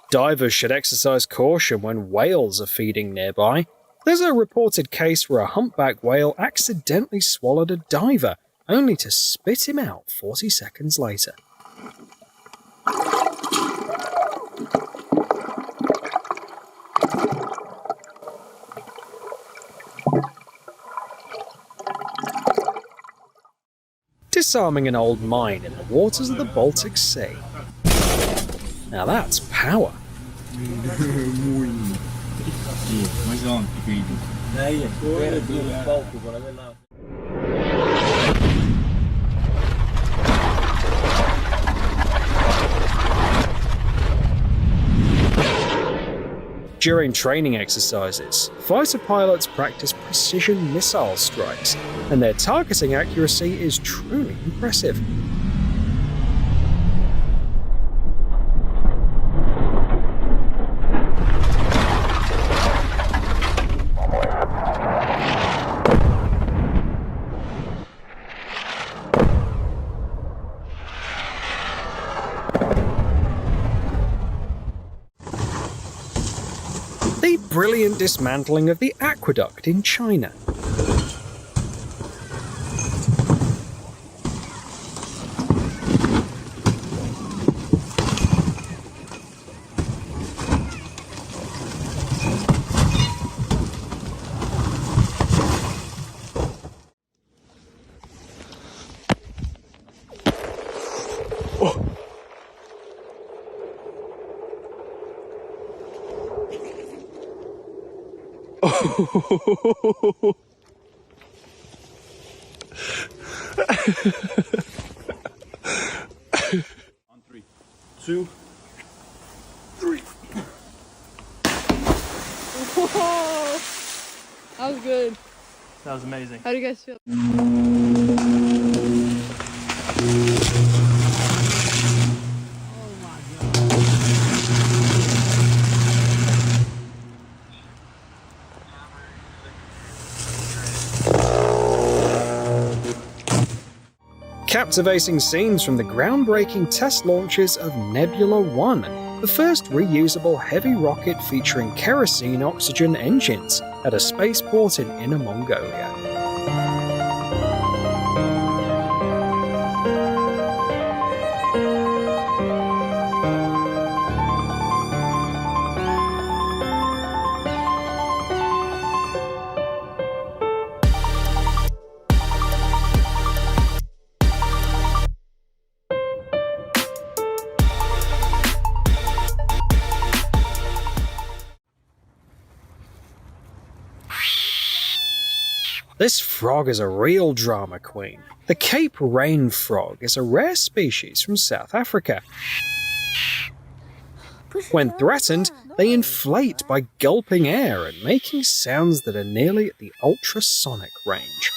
Divers should exercise caution when whales are feeding nearby. There's a reported case where a humpback whale accidentally swallowed a diver, only to spit him out 40 seconds later. Disarming an old mine in the waters of the Baltic Sea. Now that's power. During training exercises, fighter pilots practice precision missile strikes, and their targeting accuracy is truly impressive. The brilliant dismantling of the aqueduct in China. On 3, 2, 3. Whoa! That was good. That was amazing. How do you guys feel? Captivating scenes from the groundbreaking test launches of Nebula 1, the first reusable heavy rocket featuring kerosene-oxygen engines at a spaceport in Inner Mongolia. This frog is a real drama queen. The Cape rain frog is a rare species from South Africa. When threatened, they inflate by gulping air and making sounds that are nearly at the ultrasonic range.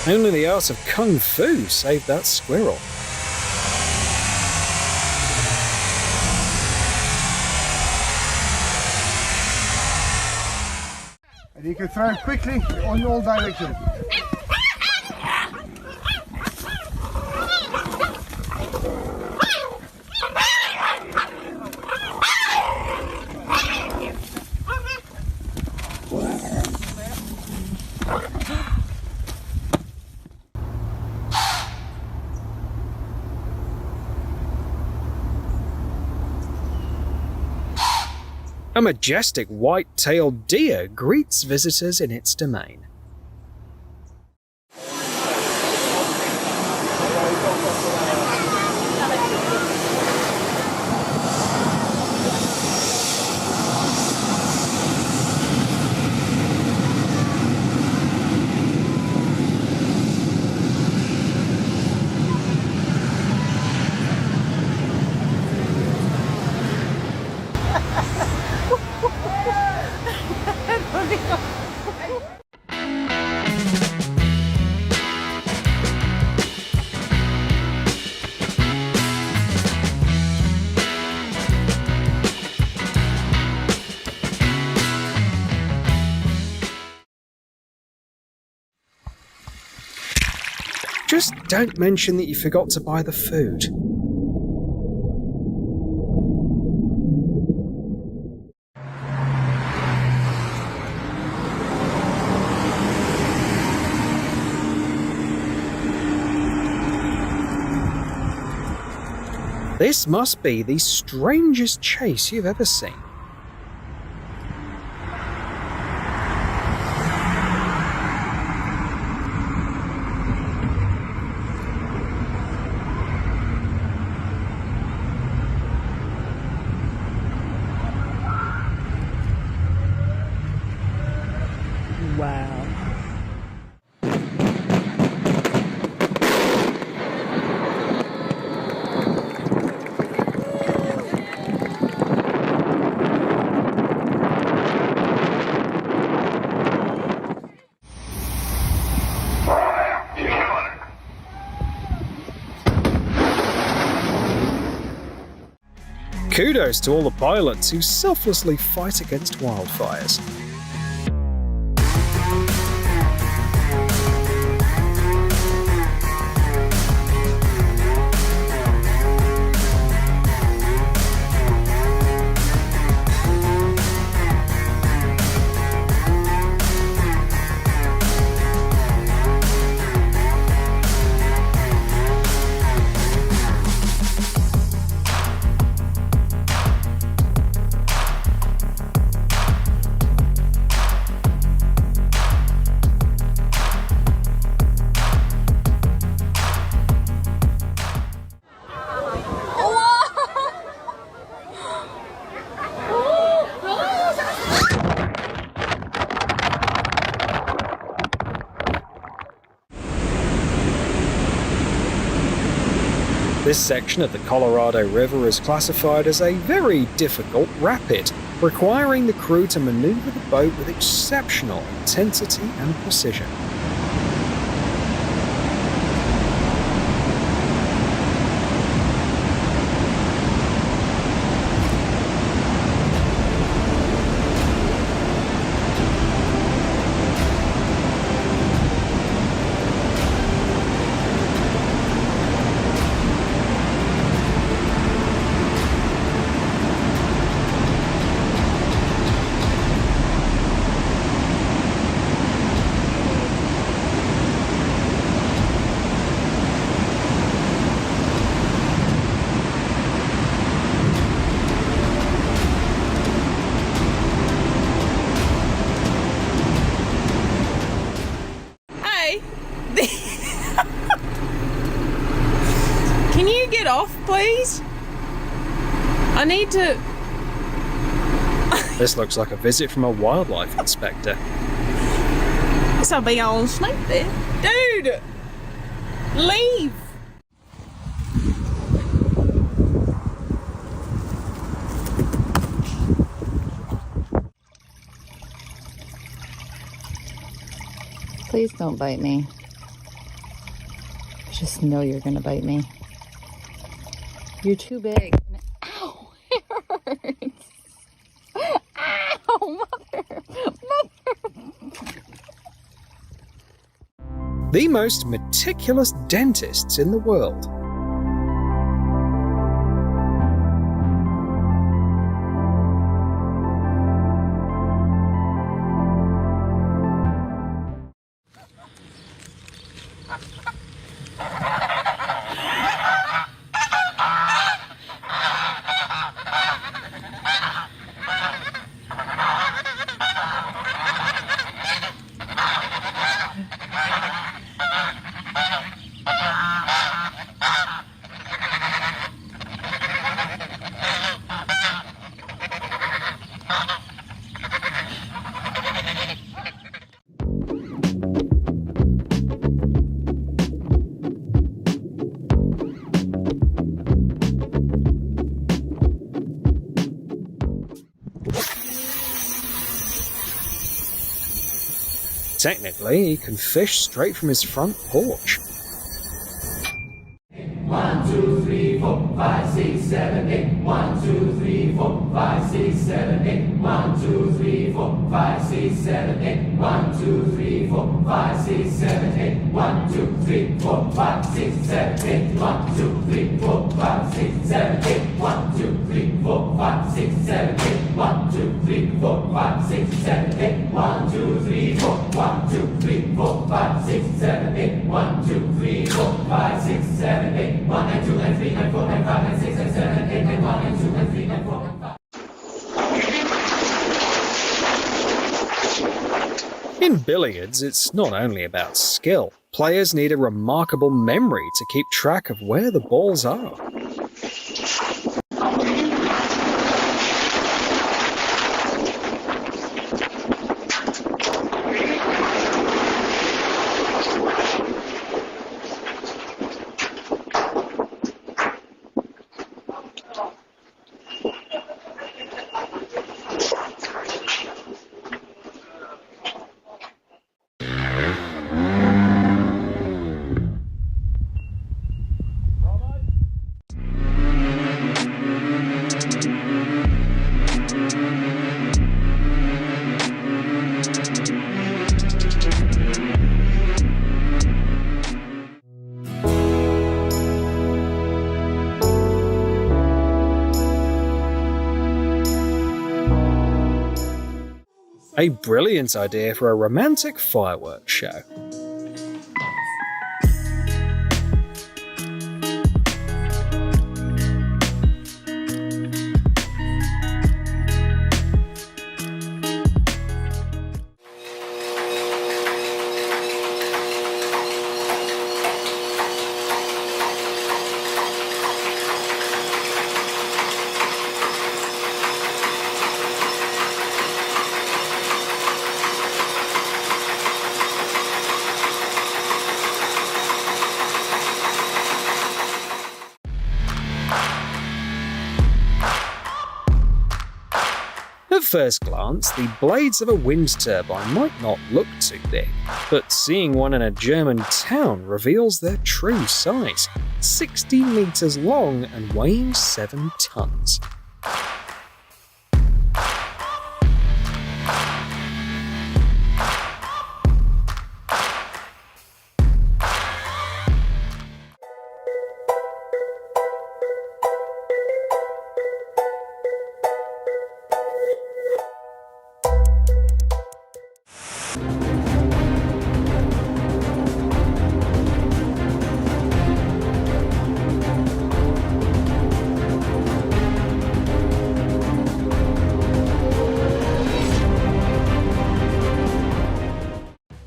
Only the art of Kung Fu saved that squirrel. And you can throw it quickly on all directions. A majestic white-tailed deer greets visitors in its domain. Just don't mention that you forgot to buy the food. This must be the strangest chase you've ever seen. Wow. Kudos to all the pilots who selflessly fight against wildfires. This section of the Colorado River is classified as a very difficult rapid, requiring the crew to maneuver the boat with exceptional intensity and precision. Can you get off, please? I need to... This looks like a visit from a wildlife inspector. It's a big old snake there. Dude! Leave! Please don't bite me. I just know you're gonna bite me. You're too big. Ow! It hurts! Ow! Mother! The most meticulous dentists in the world. Technically, he can fish straight from his front porch. 1, 2, 3, In billiards, it's not only about skill. Players need a remarkable memory to keep track of where the balls are. A brilliant idea for a romantic fireworks show. At first glance, the blades of a wind turbine might not look too big, but seeing one in a German town reveals their true size: 60 meters long and weighing 7 tons.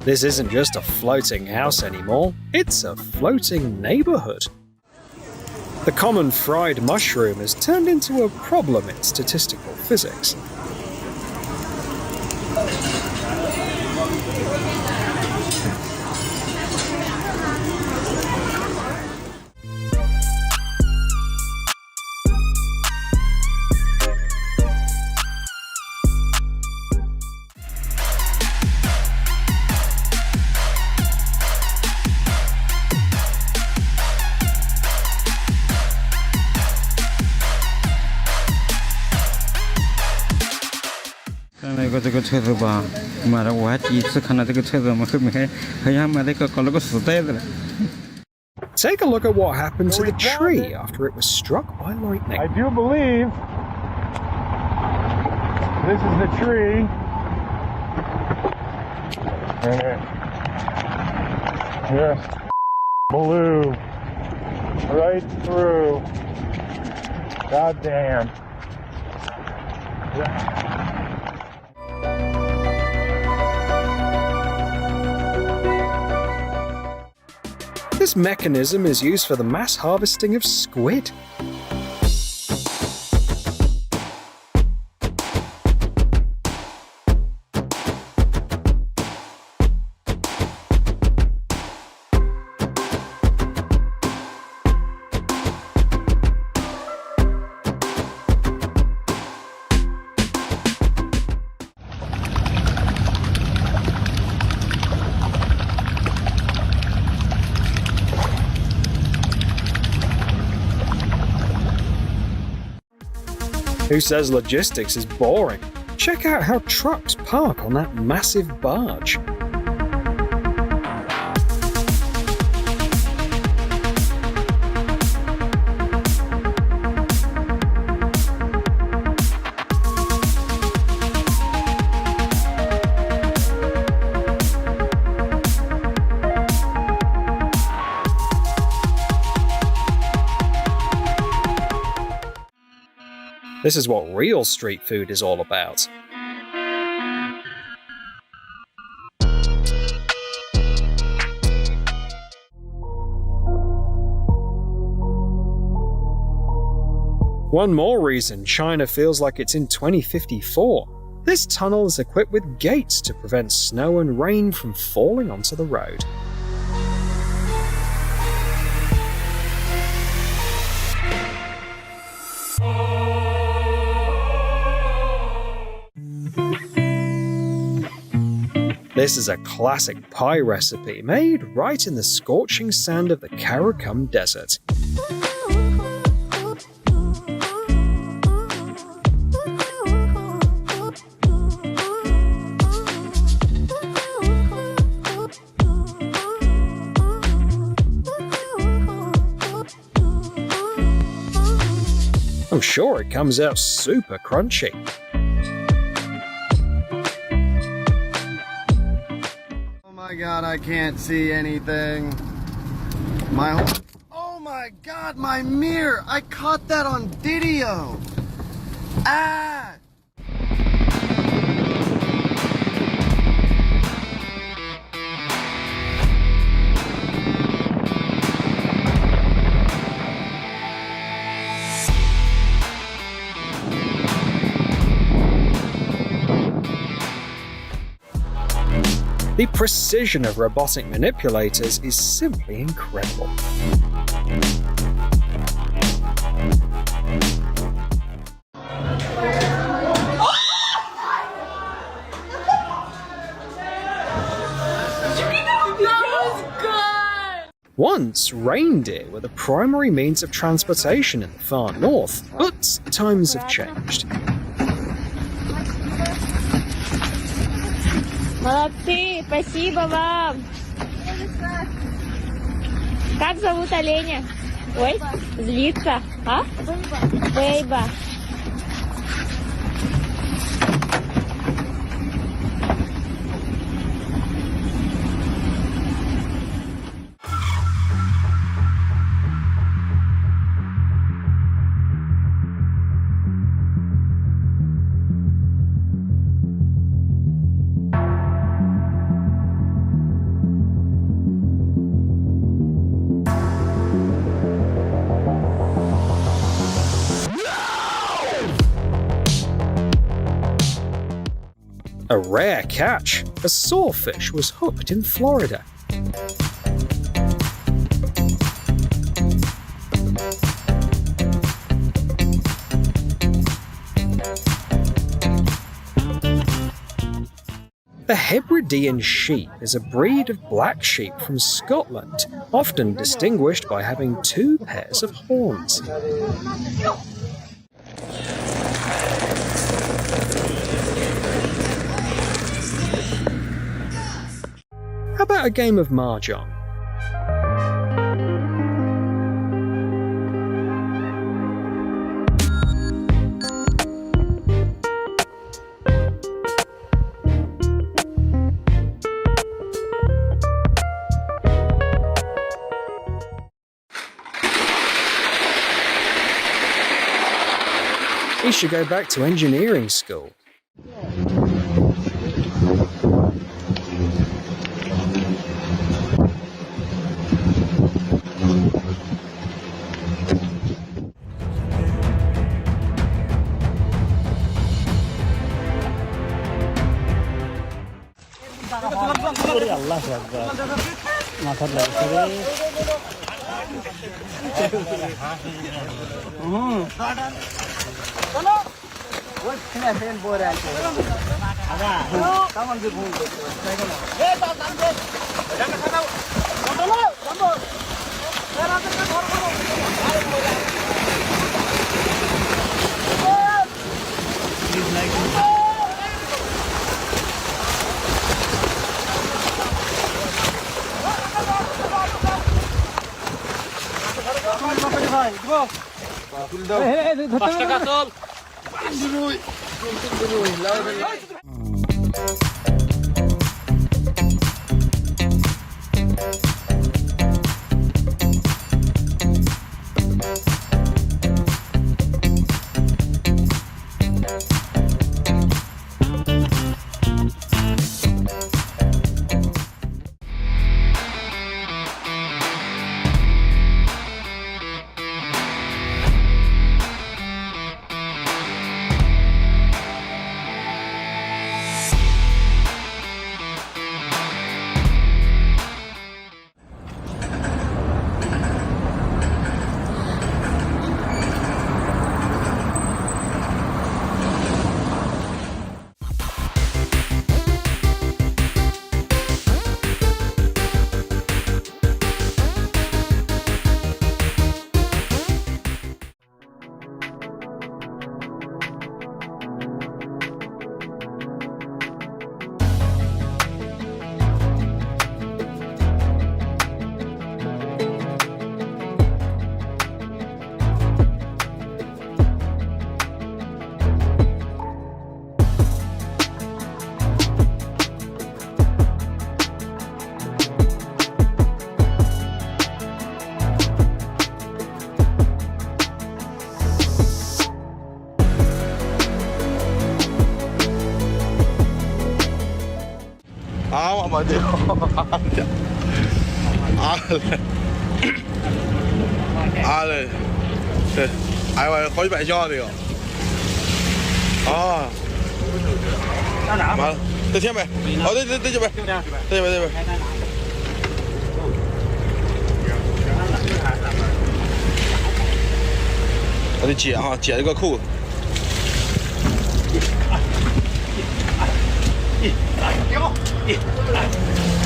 This isn't just a floating house anymore, it's a floating neighborhood. The common fried mushroom has turned into a problem in statistical physics. Take a look at what happened to the tree after it was struck by lightning. I do believe this is the tree. And it just blew right through. God damn. This mechanism is used for the mass harvesting of squid. Who says logistics is boring? Check out how trucks park on that massive barge. This is what real street food is all about. One more reason China feels like it's in 2054. This tunnel is equipped with gates to prevent snow and rain from falling onto the road. This is a classic pie recipe made right in the scorching sand of the Karakum Desert. I'm sure it comes out super crunchy. Oh my god, I can't see anything. Oh my god, my mirror! I caught that on video! Ah! The precision of robotic manipulators is simply incredible. Once, reindeer were the primary means of transportation in the far north, but times have changed. Молодцы, спасибо вам. Как зовут оленя? Ой, злится, а? Бейба. A rare catch, a sawfish was hooked in Florida. The Hebridean sheep is a breed of black sheep from Scotland, often distinguished by having 2 pairs of horns. How about a game of Mahjong? We should go back to engineering school. mà đi Ale ai mà khói bạn cho đi mà tới xem mày tới cho mày tới mày我得解哈，解这个裤。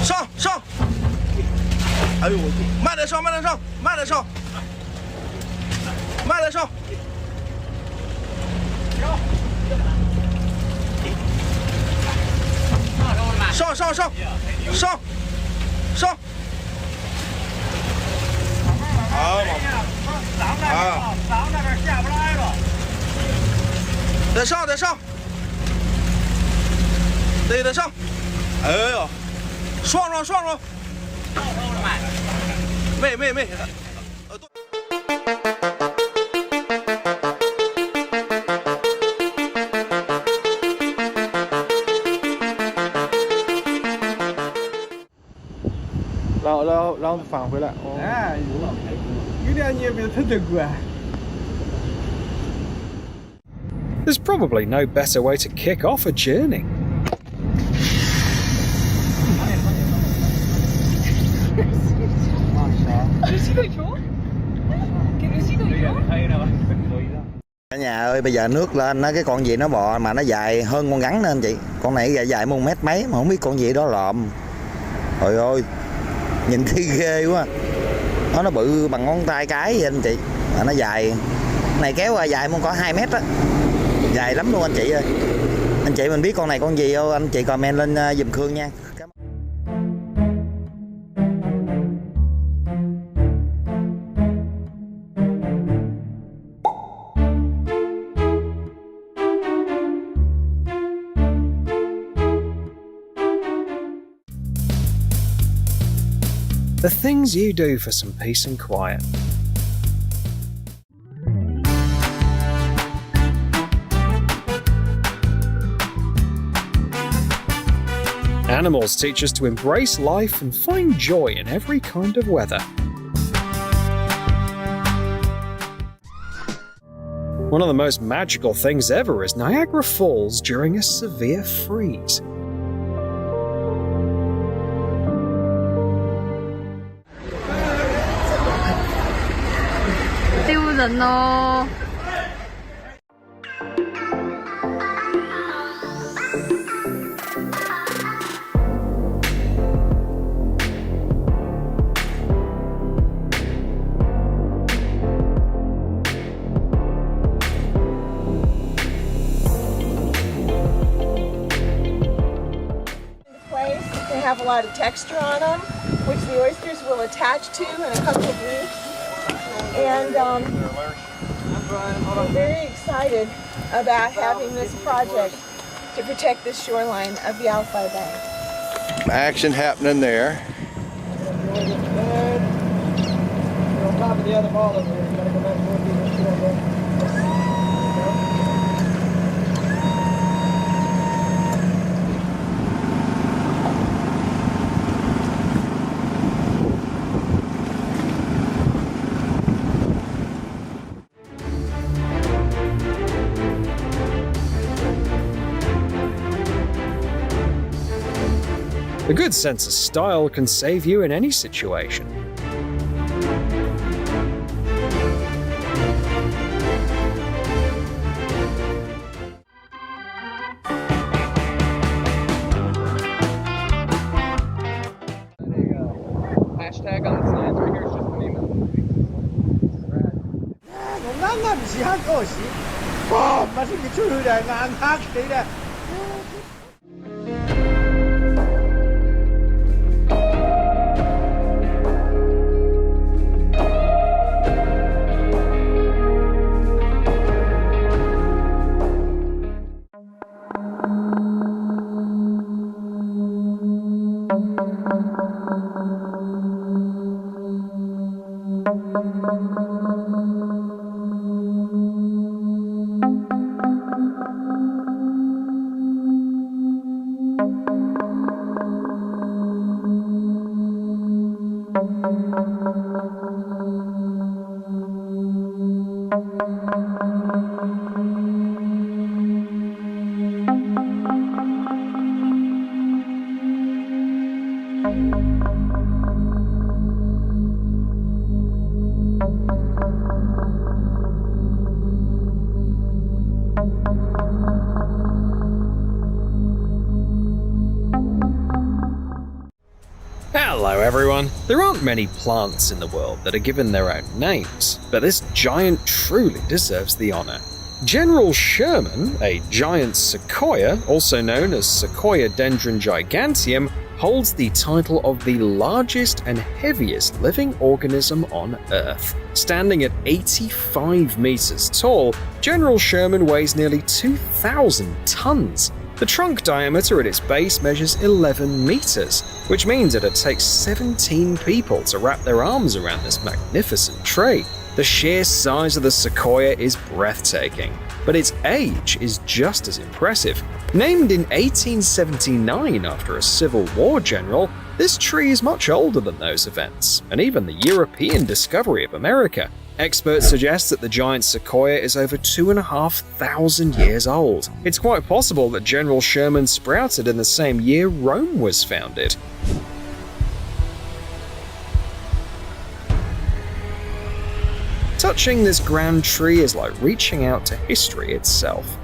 上上！哎呦我，慢点上，慢点上，慢点上，慢点上。上上上上上！好，啊！嗓那边下不来了。再上，再上，得上。哎呦，爽爽爽爽！没。然后返回来。哎，有点你也别太得过。 There's probably no better way to kick off a journey. Cả nhà ơi, bây giờ nước lên nó cái con gì nó bò mà nó dài hơn con rắn nữa anh chị. Con này dài 1 mét mấy mà không biết con gì đó lòm. Trời ơi, nhìn thấy ghê quá. Nó bự bằng ngón tay cái vậy anh chị. Mà nó dài, này kéo qua dài muốn có 2 mét á. Dài lắm luôn anh chị ơi. Anh chị mình biết con này con gì không? Anh chị comment lên giùm Khương nha. The things you do for some peace and quiet. Animals teach us to embrace life and find joy in every kind of weather. One of the most magical things ever is Niagara Falls during a severe freeze. They have a lot of texture on them, which the oysters will attach to in a couple of weeks. And we're very excited about having this project to protect the shoreline of the Alfai Bay. Action happening there. On top of the other ball over there. You gotta go back and forth. A good sense of style can save you in any situation. Hashtag on the signs right here is just the name of the movie. Hello everyone! There aren't many plants in the world that are given their own names, but this giant truly deserves the honor. General Sherman, a giant sequoia, also known as Sequoia dendron giganteum, holds the title of the largest and heaviest living organism on Earth. Standing at 85 meters tall, General Sherman weighs nearly 2,000 tons. The trunk diameter at its base measures 11 meters, which means that it takes 17 people to wrap their arms around this magnificent tree. The sheer size of the sequoia is breathtaking, but its age is just as impressive. Named in 1879 after a Civil War general, this tree is much older than those events, and even the European discovery of America. Experts suggest that the giant sequoia is over 2,500 years old. It's quite possible that General Sherman sprouted in the same year Rome was founded. Touching this grand tree is like reaching out to history itself.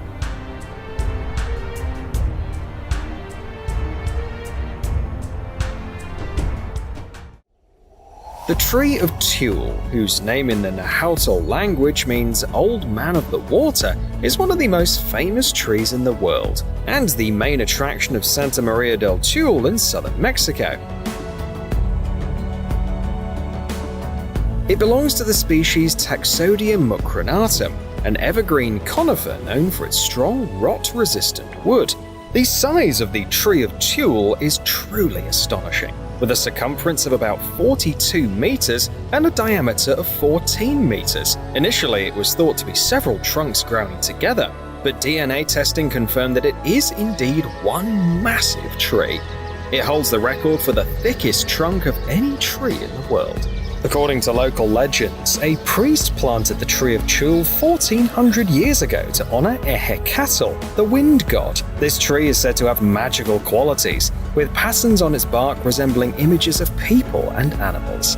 The Tree of Tuel, whose name in the Nahuatl language means Old Man of the Water, is one of the most famous trees in the world, and the main attraction of Santa Maria del Tuel in southern Mexico. It belongs to the species Taxodium mucronatum, an evergreen conifer known for its strong rot-resistant wood. The size of the Tree of Tuel is truly astonishing, with a circumference of about 42 meters and a diameter of 14 meters. Initially, it was thought to be several trunks growing together, but DNA testing confirmed that it is indeed one massive tree. It holds the record for the thickest trunk of any tree in the world. According to local legends, a priest planted the Tree of Tuel 1400 years ago to honor Ehecatl, the wind god. This tree is said to have magical qualities, with patterns on its bark resembling images of people and animals.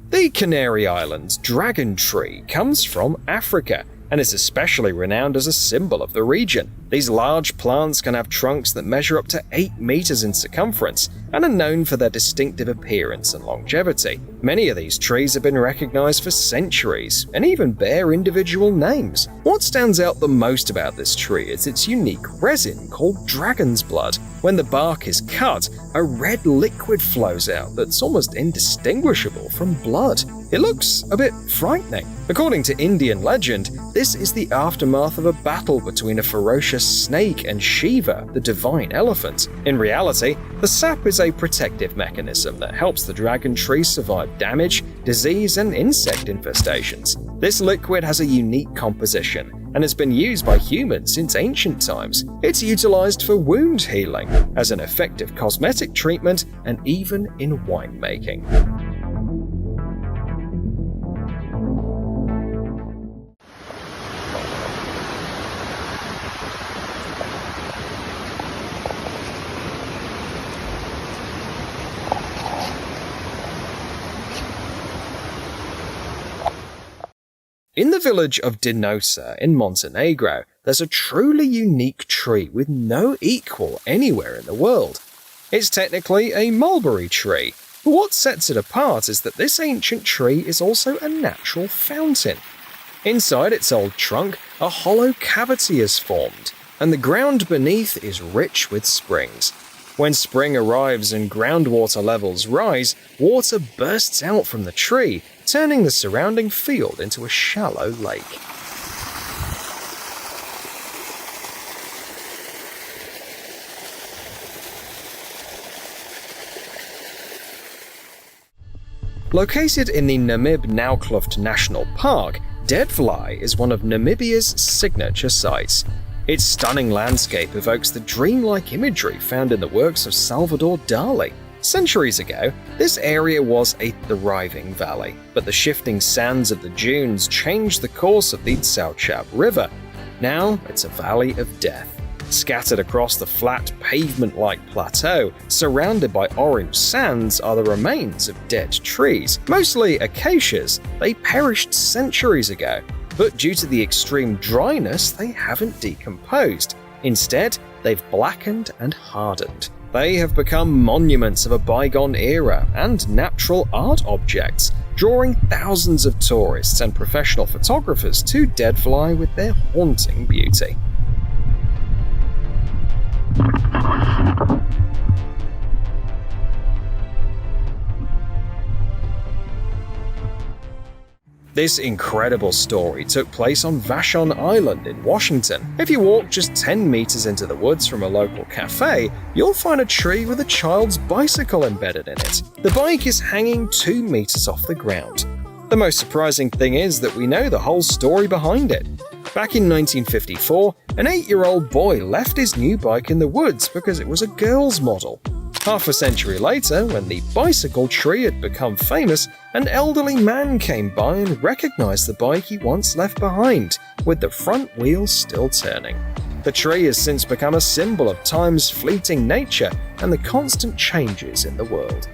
The Canary Islands dragon tree comes from Africa. and is especially renowned as a symbol of the region. These large plants can have trunks that measure up to 8 meters in circumference and are known for their distinctive appearance and longevity. Many of these trees have been recognized for centuries and even bear individual names. What stands out the most about this tree is its unique resin called dragon's blood. When the bark is cut, a red liquid flows out that's almost indistinguishable from blood. It looks a bit frightening. According to Indian legend, this is the aftermath of a battle between a ferocious snake and Shiva, the divine elephant. In reality, the sap is a protective mechanism that helps the dragon tree survive damage, disease, and insect infestations. This liquid has a unique composition and has been used by humans since ancient times. It's utilized for wound healing, as an effective cosmetic treatment, and even in winemaking. In the village of Dinosa in Montenegro, there's a truly unique tree with no equal anywhere in the world. It's technically a mulberry tree, but what sets it apart is that this ancient tree is also a natural fountain. Inside its old trunk, a hollow cavity is formed, and the ground beneath is rich with springs. When spring arrives and groundwater levels rise, water bursts out from the tree, turning the surrounding field into a shallow lake. Located in the Namib-Naukluft National Park, Deadfly is one of Namibia's signature sites. Its stunning landscape evokes the dreamlike imagery found in the works of Salvador Dali. Centuries ago, this area was a thriving valley, but the shifting sands of the dunes changed the course of the Tsauchab River. Now, it's a valley of death. Scattered across the flat, pavement-like plateau, surrounded by orange sands, are the remains of dead trees. Mostly acacias, they perished centuries ago, but due to the extreme dryness, they haven't decomposed. Instead, they've blackened and hardened. They have become monuments of a bygone era and natural art objects, drawing thousands of tourists and professional photographers to Deadfly with their haunting beauty. This incredible story took place on Vashon Island in Washington. If you walk just 10 meters into the woods from a local cafe, you'll find a tree with a child's bicycle embedded in it. The bike is hanging 2 meters off the ground. The most surprising thing is that we know the whole story behind it. Back in 1954, an 8-year-old boy left his new bike in the woods because it was a girl's model. Half a century later, when the bicycle tree had become famous, an elderly man came by and recognized the bike he once left behind, with the front wheels still turning. The tree has since become a symbol of time's fleeting nature and the constant changes in the world.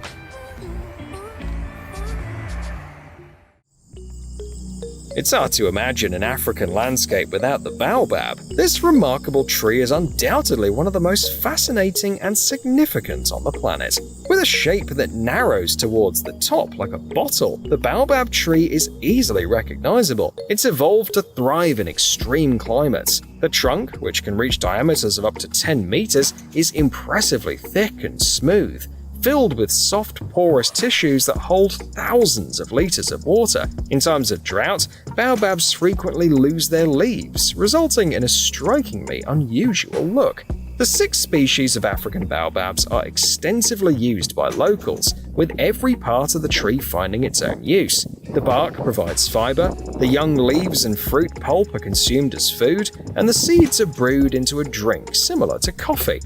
It's hard to imagine an African landscape without the baobab. This remarkable tree is undoubtedly one of the most fascinating and significant on the planet. With a shape that narrows towards the top like a bottle, the baobab tree is easily recognizable. It's evolved to thrive in extreme climates. The trunk, which can reach diameters of up to 10 meters, is impressively thick and smooth, filled with soft, porous tissues that hold thousands of liters of water. In times of drought, baobabs frequently lose their leaves, resulting in a strikingly unusual look. The 6 species of African baobabs are extensively used by locals, with every part of the tree finding its own use. The bark provides fiber, the young leaves and fruit pulp are consumed as food, and the seeds are brewed into a drink similar to coffee.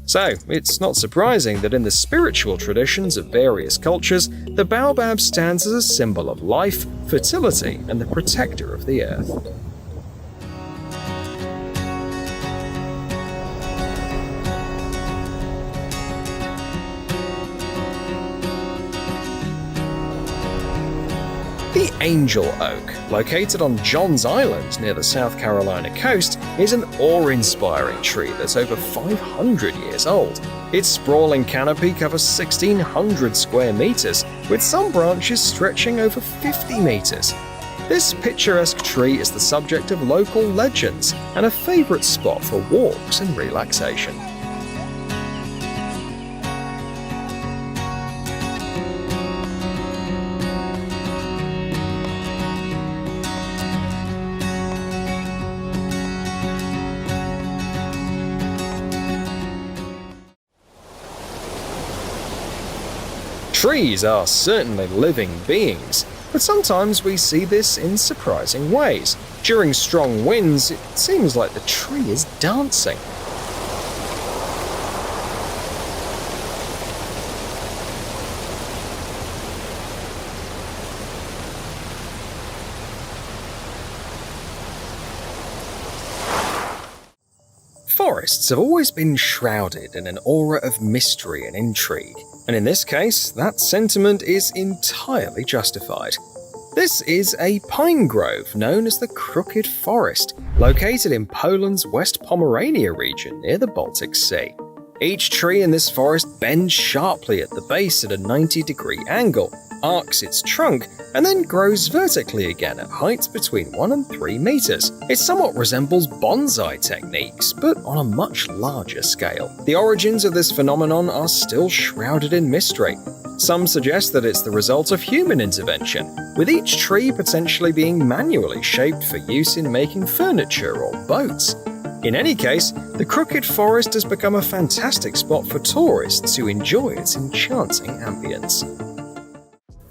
So, it's not surprising that in the spiritual traditions of various cultures, the baobab stands as a symbol of life, fertility, and the protector of the earth. The angel oak, located on Johns Island near the South Carolina coast, is an awe-inspiring tree that's over 500 years old. Its sprawling canopy covers 1,600 square meters, with some branches stretching over 50 meters. This picturesque tree is the subject of local legends and a favorite spot for walks and relaxation. Trees are certainly living beings, but sometimes we see this in surprising ways. During strong winds, it seems like the tree is dancing. Forests have always been shrouded in an aura of mystery and intrigue, and in this case, that sentiment is entirely justified. This is a pine grove known as the Crooked Forest, located in Poland's West Pomerania region near the Baltic Sea. Each tree in this forest bends sharply at the base at a 90-degree angle, arcs its trunk, and then grows vertically again at heights between 1 and 3 meters. It somewhat resembles bonsai techniques, but on a much larger scale. The origins of this phenomenon are still shrouded in mystery. Some suggest that it's the result of human intervention, with each tree potentially being manually shaped for use in making furniture or boats. In any case, the Crooked Forest has become a fantastic spot for tourists who enjoy its enchanting ambience.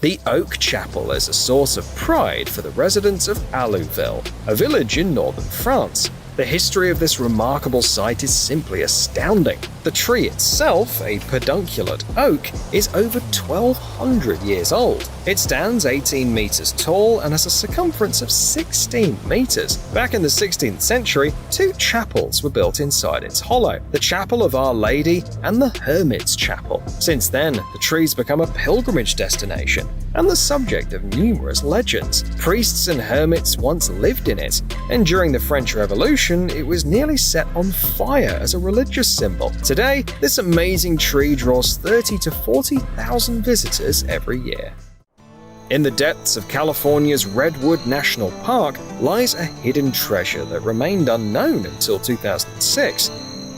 The Oak Chapel is a source of pride for the residents of Allouville, a village in northern France. The history of this remarkable site is simply astounding. The tree itself, a pedunculate oak, is over 1,200 years old. It stands 18 meters tall and has a circumference of 16 meters. Back in the 16th century, 2 chapels were built inside its hollow, the Chapel of Our Lady and the Hermit's Chapel. Since then, the tree's become a pilgrimage destination and the subject of numerous legends. Priests and hermits once lived in it, and during the French Revolution, it was nearly set on fire as a religious symbol. Today, this amazing tree draws 30,000 to 40,000 visitors every year. In the depths of California's Redwood National Park lies a hidden treasure that remained unknown until 2006.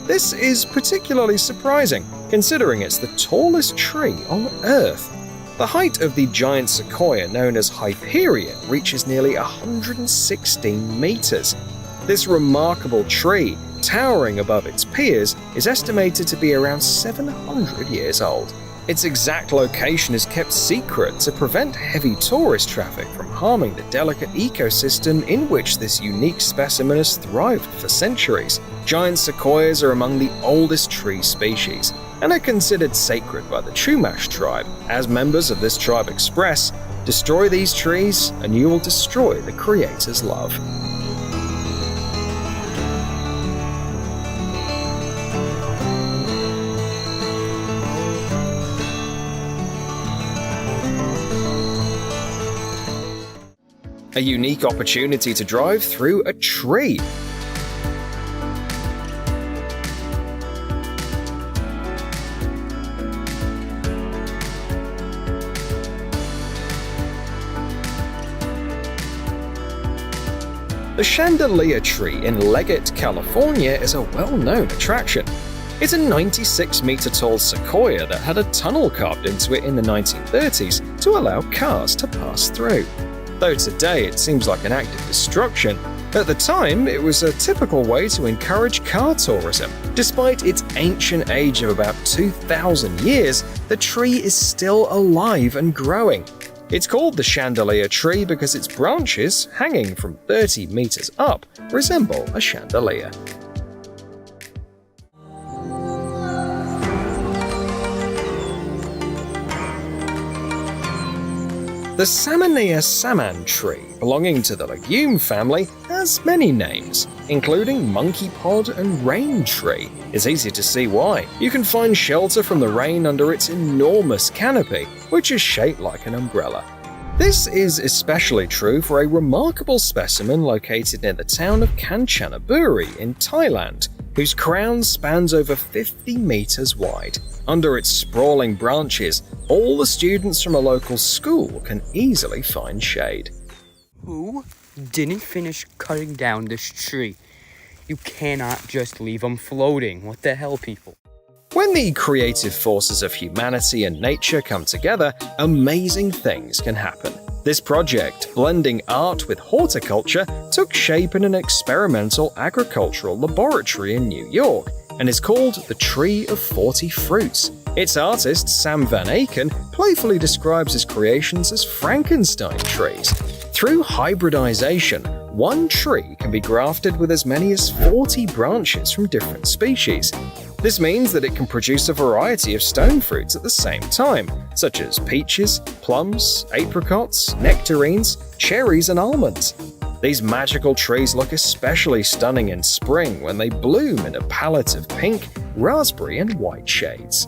This is particularly surprising, considering it's the tallest tree on Earth. The height of the giant sequoia known as Hyperion reaches nearly 116 meters. This remarkable tree, towering above its peers, is estimated to be around 700 years old. Its exact location is kept secret to prevent heavy tourist traffic from harming the delicate ecosystem in which this unique specimen has thrived for centuries. Giant sequoias are among the oldest tree species and are considered sacred by the Chumash tribe. As members of this tribe express, destroy these trees and you will destroy the Creator's love. A unique opportunity to drive through a tree. The chandelier tree in Leggett, California is a well-known attraction. It's a 96-meter tall sequoia that had a tunnel carved into it in the 1930s to allow cars to pass through. Though today it seems like an act of destruction, at the time it was a typical way to encourage car tourism. Despite its ancient age of about 2,000 years, the tree is still alive and growing. It's called the chandelier tree because its branches, hanging from 30 meters up, resemble a chandelier. The Salmonia saman tree, belonging to the legume family, has many names, including monkey pod and rain tree. It's easy to see why. You can find shelter from the rain under its enormous canopy, which is shaped like an umbrella. This is especially true for a remarkable specimen located near the town of Kanchanaburi in Thailand, whose crown spans over 50 meters wide. Under its sprawling branches, all the students from a local school can easily find shade. Who didn't finish cutting down this tree? You cannot just leave them floating. What the hell, people? When the creative forces of humanity and nature come together, amazing things can happen. This project, blending art with horticulture, took shape in an experimental agricultural laboratory in New York and is called the Tree of 40 Fruits. Its artist, Sam Van Aken, playfully describes his creations as Frankenstein trees. Through hybridization, one tree can be grafted with as many as 40 branches from different species. This means that it can produce a variety of stone fruits at the same time, such as peaches, plums, apricots, nectarines, cherries, and almonds. These magical trees look especially stunning in spring when they bloom in a palette of pink, raspberry, and white shades.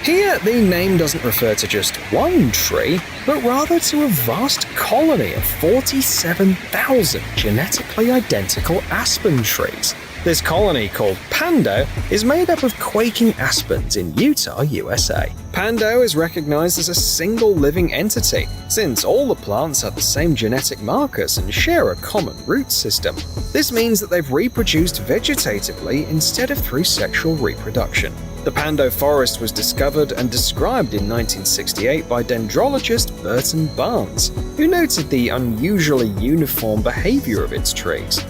Here, the name doesn't refer to just one tree, but rather to a vast colony of 47,000 genetically identical aspen trees. This colony, called Pando, is made up of quaking aspens in Utah, USA. Pando is recognized as a single living entity, since all the plants have the same genetic markers and share a common root system. This means that they've reproduced vegetatively instead of through sexual reproduction. The Pando forest was discovered and described in 1968 by dendrologist Burton Barnes, who noted the unusually uniform behavior of its trees.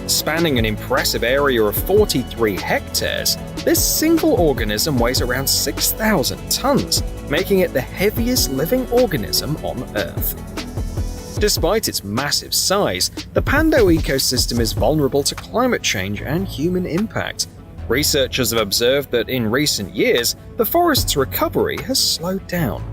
Spanning an impressive area of 43 hectares, this single organism weighs around 6,000 tons, making it the heaviest living organism on Earth. Despite its massive size, the Pando ecosystem is vulnerable to climate change and human impact. Researchers have observed that in recent years, the forest's recovery has slowed down.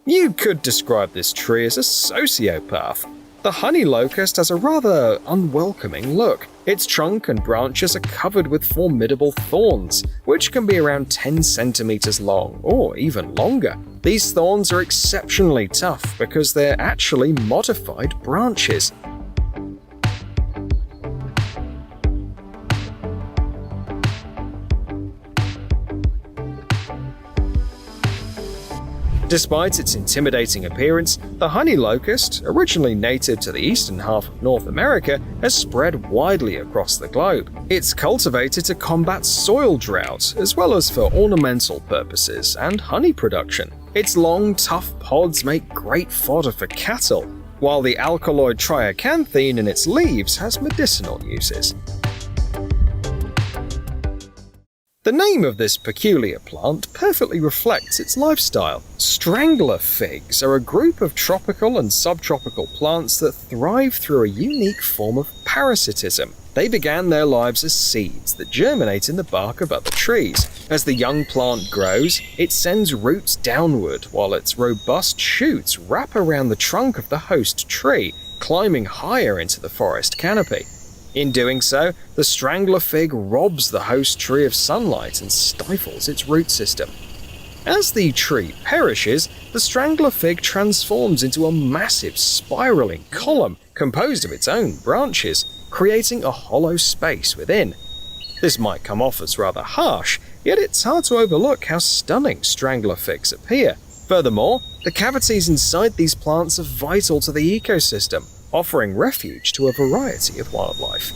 You could describe this tree as a sociopath. The honey locust has a rather unwelcoming look. Its trunk and branches are covered with formidable thorns, which can be around 10 centimeters long or even longer. These thorns are exceptionally tough because they're actually modified branches. Despite its intimidating appearance, the honey locust, originally native to the eastern half of North America, has spread widely across the globe. It's cultivated to combat soil drought, as well as for ornamental purposes and honey production. Its long, tough pods make great fodder for cattle, while the alkaloid triacanthine in its leaves has medicinal uses. The name of this peculiar plant perfectly reflects its lifestyle. Strangler figs are a group of tropical and subtropical plants that thrive through a unique form of parasitism. They began their lives as seeds that germinate in the bark of other trees. As the young plant grows, it sends roots downward while its robust shoots wrap around the trunk of the host tree, climbing higher into the forest canopy. In doing so, the strangler fig robs the host tree of sunlight and stifles its root system. As the tree perishes, the strangler fig transforms into a massive spiraling column composed of its own branches, creating a hollow space within. This might come off as rather harsh, yet it's hard to overlook how stunning strangler figs appear. Furthermore, the cavities inside these plants are vital to the ecosystem, offering refuge to a variety of wildlife.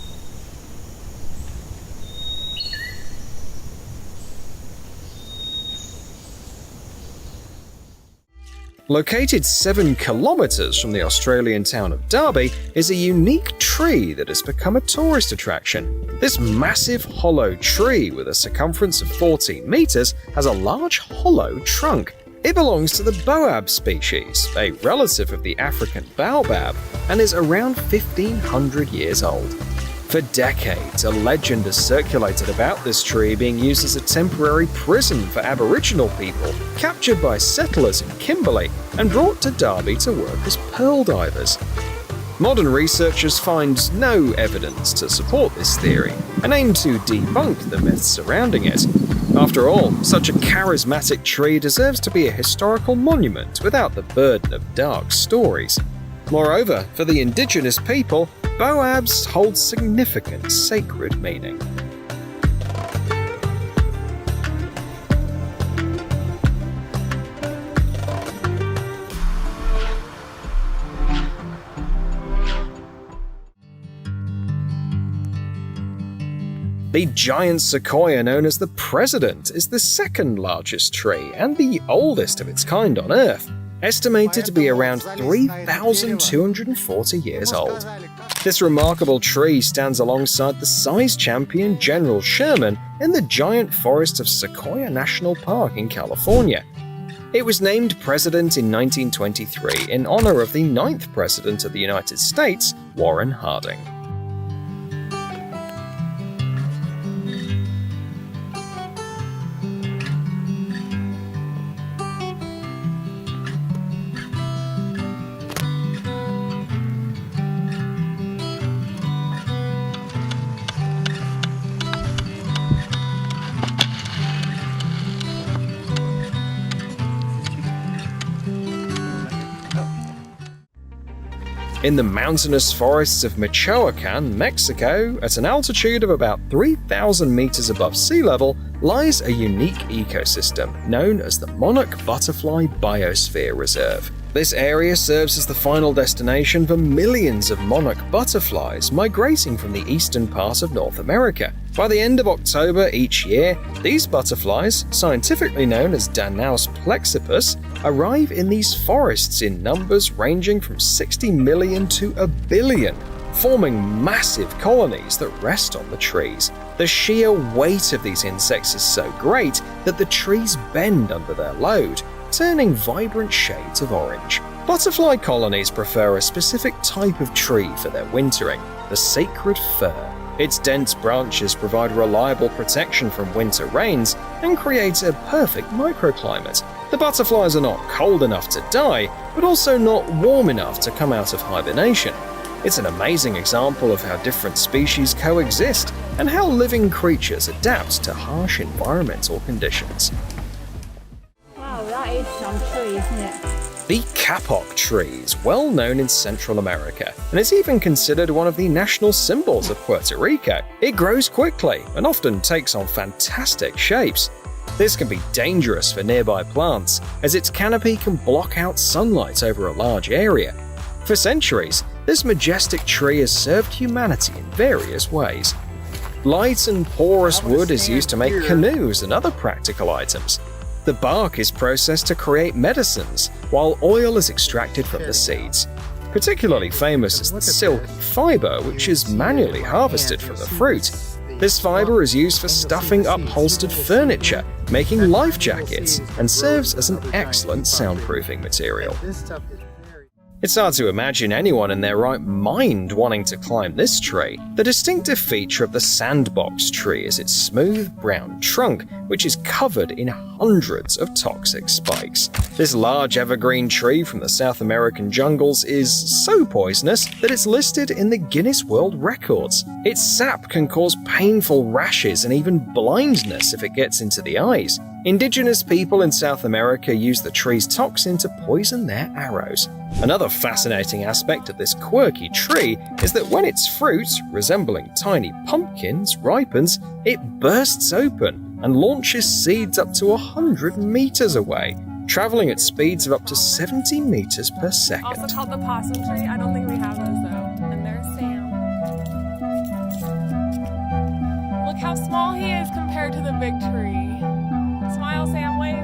Located 7 kilometers from the Australian town of Derby is a unique tree that has become a tourist attraction. This massive hollow tree with a circumference of 14 meters has a large hollow trunk. It belongs to the boab species, a relative of the African baobab, and is around 1,500 years old. For decades, a legend has circulated about this tree being used as a temporary prison for Aboriginal people captured by settlers in Kimberley and brought to Derby to work as pearl divers. Modern researchers find no evidence to support this theory and aim to debunk the myths surrounding it. After all, such a charismatic tree deserves to be a historical monument without the burden of dark stories. Moreover, for the indigenous people, baobabs hold significant sacred meaning. The giant sequoia known as the President is the second largest tree and the oldest of its kind on Earth, estimated to be around 3,240 years old. This remarkable tree stands alongside the size champion General Sherman in the giant forest of Sequoia National Park in California. It was named President in 1923 in honor of the 9th President of the United States, Warren Harding. In the mountainous forests of Michoacan, Mexico, at an altitude of about 3,000 meters above sea level, lies a unique ecosystem known as the Monarch Butterfly Biosphere Reserve. This area serves as the final destination for millions of monarch butterflies migrating from the eastern part of North America. By the end of October each year, these butterflies, scientifically known as Danaus plexippus, arrive in these forests in numbers ranging from 60 million to a billion, forming massive colonies that rest on the trees. The sheer weight of these insects is so great that the trees bend under their load, turning vibrant shades of orange. Butterfly colonies prefer a specific type of tree for their wintering, the sacred fir. Its dense branches provide reliable protection from winter rains and create a perfect microclimate. The butterflies are not cold enough to die, but also not warm enough to come out of hibernation. It's an amazing example of how different species coexist and how living creatures adapt to harsh environmental conditions. Wow, that is some tree, isn't it? The kapok tree is well known in Central America and is even considered one of the national symbols of Puerto Rico. It grows quickly and often takes on fantastic shapes. This can be dangerous for nearby plants, as its canopy can block out sunlight over a large area. For centuries, this majestic tree has served humanity in various ways. Light and porous wood is used to make canoes and other practical items. The bark is processed to create medicines, while oil is extracted from the seeds. Particularly famous is the silky fiber, which is manually harvested from the fruit. This fiber is used for stuffing upholstered furniture, making life jackets, and serves as an excellent soundproofing material. It's hard to imagine anyone in their right mind wanting to climb this tree. The distinctive feature of the sandbox tree is its smooth brown trunk, which is covered in hundreds of toxic spikes. This large evergreen tree from the South American jungles is so poisonous that it's listed in the Guinness World Records. Its sap can cause painful rashes and even blindness if it gets into the eyes. Indigenous people in South America use the tree's toxin to poison their arrows. Another fascinating aspect of this quirky tree is that when its fruit, resembling tiny pumpkins, ripens, it bursts open and launches seeds up to 100 meters away, traveling at speeds of up to 70 meters per second. Also called the possum tree. I don't think we have those though. And there's Sam. Look how small he is compared to the big tree. Smile, Sam, wave.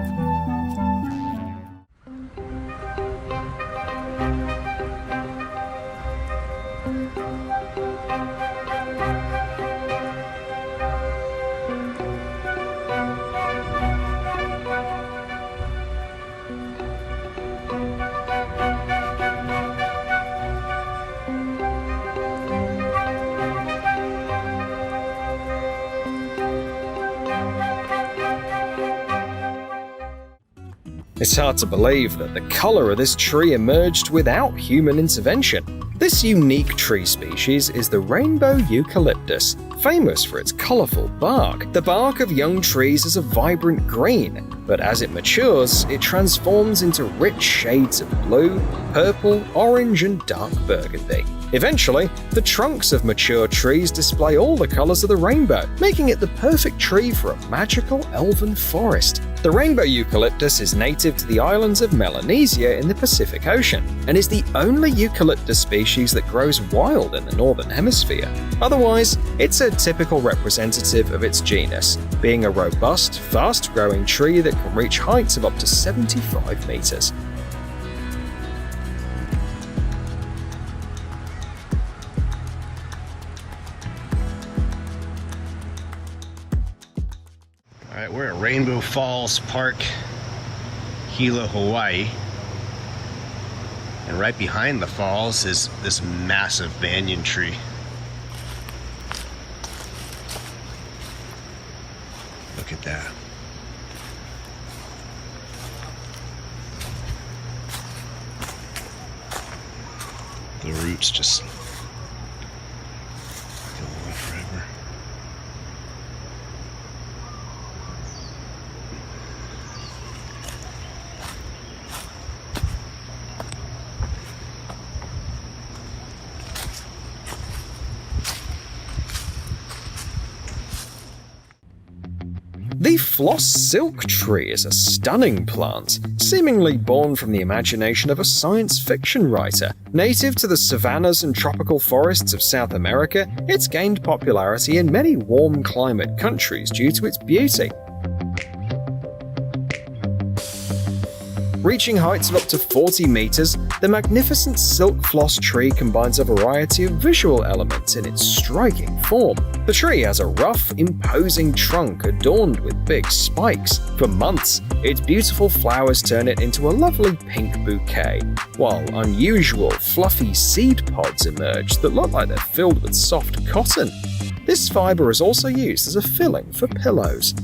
It's hard to believe that the color of this tree emerged without human intervention. This unique tree species is the rainbow eucalyptus, famous for its colorful bark. The bark of young trees is a vibrant green, but as it matures, it transforms into rich shades of blue, purple, orange, and dark burgundy. Eventually, the trunks of mature trees display all the colors of the rainbow, making it the perfect tree for a magical elven forest. The rainbow eucalyptus is native to the islands of Melanesia in the Pacific Ocean, and is the only eucalyptus species that grows wild in the Northern Hemisphere. Otherwise, it's a typical representative of its genus, being a robust, fast-growing tree that can reach heights of up to 75 meters. Alright, we're at Rainbow Falls Park, Hilo, Hawaii. And right behind the falls is this massive banyan tree. Look at that. The roots just go on forever. The floss silk tree is a stunning plant, seemingly born from the imagination of a science fiction writer. Native to the savannas and tropical forests of South America, it's gained popularity in many warm climate countries due to its beauty. Reaching heights of up to 40 meters, the magnificent silk floss tree combines a variety of visual elements in its striking form. The tree has a rough, imposing trunk adorned with big spikes. For months, its beautiful flowers turn it into a lovely pink bouquet, while unusual, fluffy seed pods emerge that look like they're filled with soft cotton. This fiber is also used as a filling for pillows.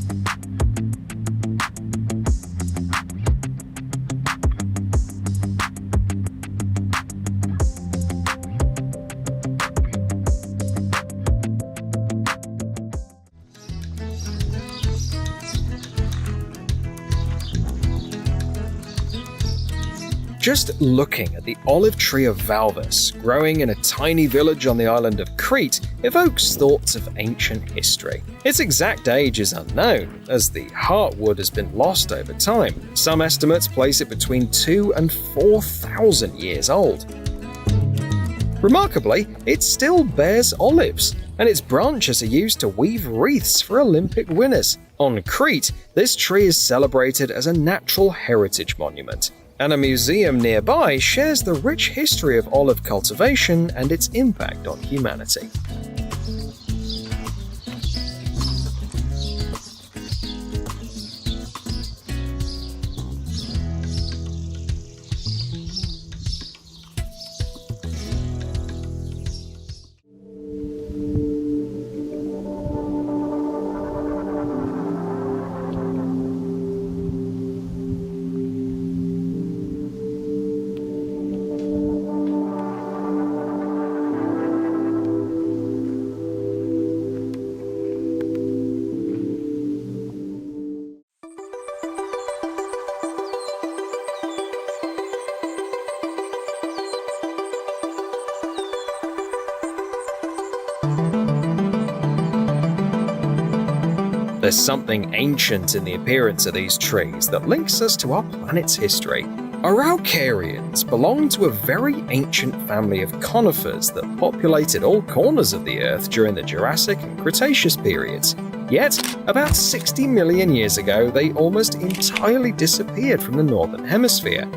Just looking at the olive tree of Valvas, growing in a tiny village on the island of Crete, evokes thoughts of ancient history. Its exact age is unknown, as the heartwood has been lost over time. Some estimates place it between 2,000 and 4,000 years old. Remarkably, it still bears olives, and its branches are used to weave wreaths for Olympic winners. On Crete, this tree is celebrated as a natural heritage monument, and a museum nearby shares the rich history of olive cultivation and its impact on humanity. There's something ancient in the appearance of these trees that links us to our planet's history. Araucarians belong to a very ancient family of conifers that populated all corners of the Earth during the Jurassic and Cretaceous periods. Yet, about 60 million years ago, they almost entirely disappeared from the Northern Hemisphere.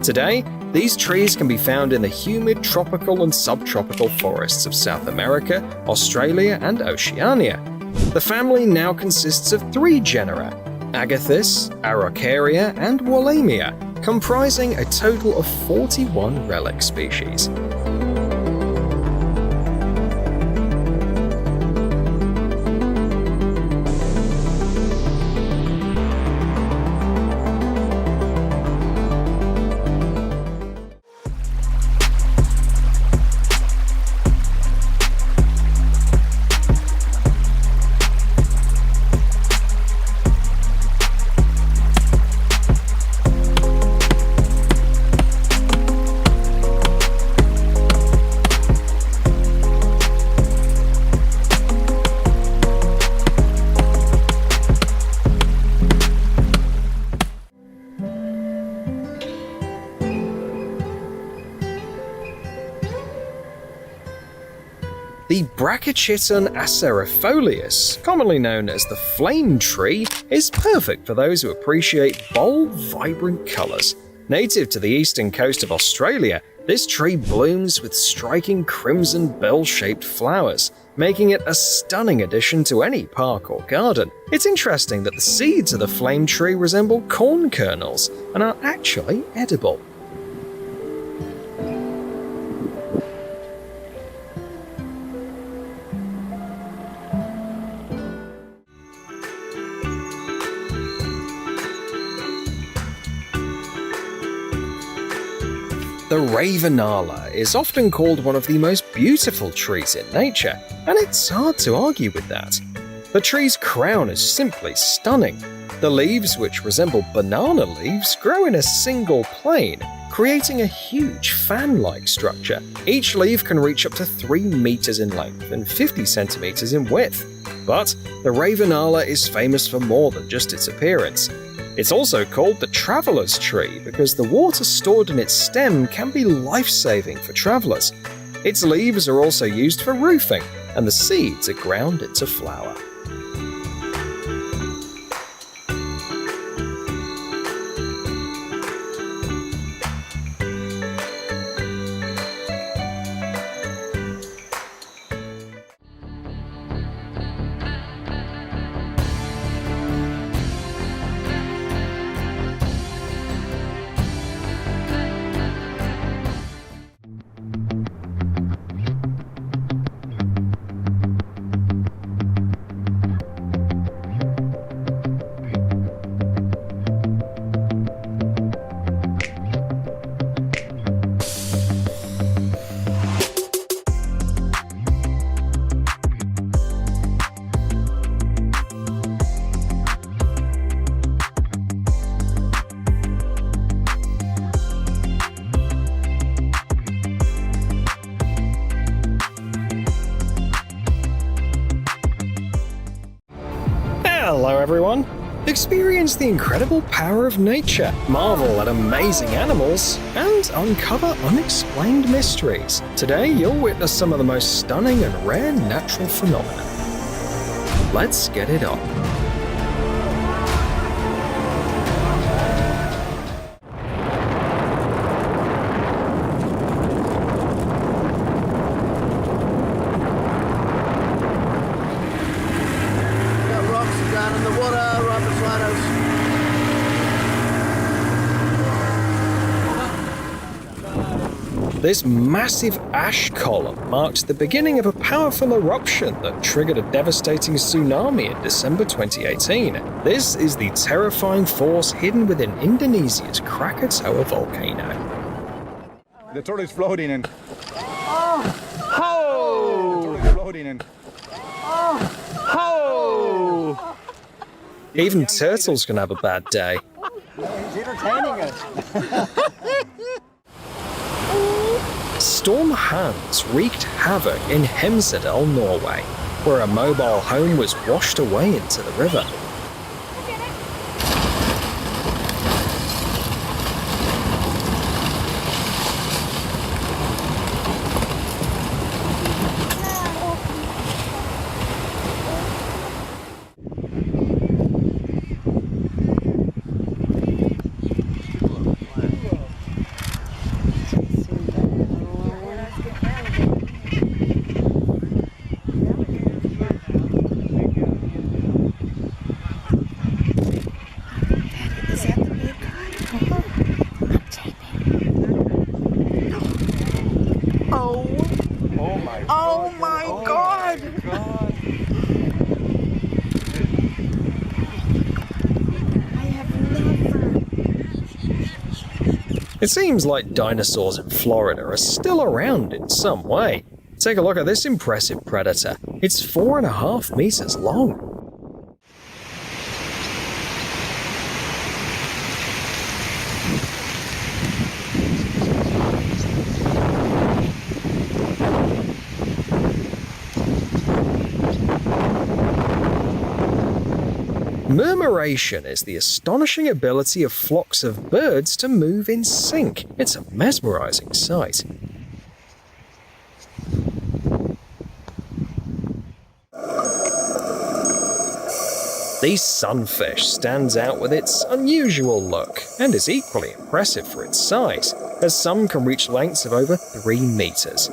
Today, these trees can be found in the humid tropical and subtropical forests of South America, Australia, and Oceania. The family now consists of 3 genera: Agathis, Araucaria, and Wallamia, comprising a total of 41 relic species. The Brachychiton acerifolius, commonly known as the flame tree, is perfect for those who appreciate bold, vibrant colours. Native to the eastern coast of Australia, this tree blooms with striking crimson bell-shaped flowers, making it a stunning addition to any park or garden. It's interesting that the seeds of the flame tree resemble corn kernels and are actually edible. The Ravenala is often called one of the most beautiful trees in nature, and it's hard to argue with that. The tree's crown is simply stunning. The leaves, which resemble banana leaves, grow in a single plane, creating a huge fan-like structure. Each leaf can reach up to 3 meters in length and 50 centimeters in width. But the Ravenala is famous for more than just its appearance. It's also called the traveller's tree because the water stored in its stem can be life-saving for travellers. Its leaves are also used for roofing, and the seeds are ground into flour. Hello everyone! Experience the incredible power of nature, marvel at amazing animals, and uncover unexplained mysteries. Today you'll witness some of the most stunning and rare natural phenomena. Let's get it on. This massive ash column marked the beginning of a powerful eruption that triggered a devastating tsunami in December 2018. This is the terrifying force hidden within Indonesia's Krakatoa volcano. The turtle is floating and... Oh! The turtle is floating and... Oh! Even turtles can have a bad day. He's entertaining us. Storm Hans wreaked havoc in Hemsedal, Norway, where a mobile home was washed away into the river. Oh my God! I have never. It seems like dinosaurs in Florida are still around in some way. Take a look at this impressive predator. It's 4.5 meters long. Murmuration is the astonishing ability of flocks of birds to move in sync. It's a mesmerizing sight. The sunfish stands out with its unusual look and is equally impressive for its size, as some can reach lengths of over 3 meters.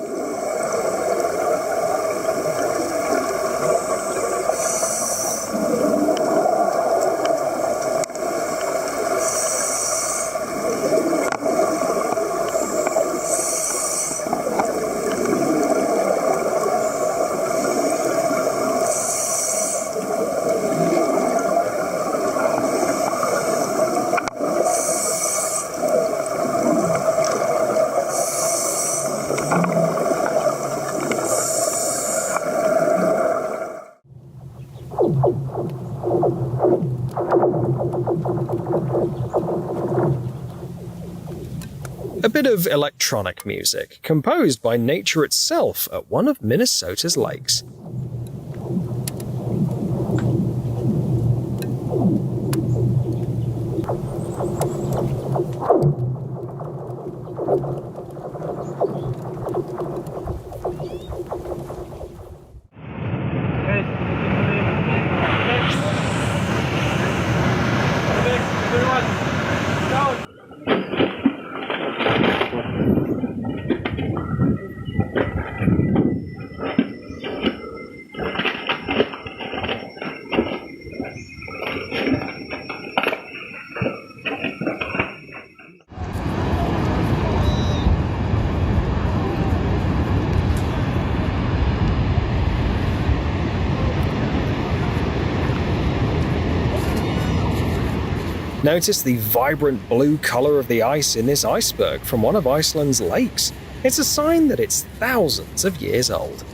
A bit of electronic music, composed by nature itself at one of Minnesota's lakes. Notice the vibrant blue color of the ice in this iceberg from one of Iceland's lakes. It's a sign that it's thousands of years old.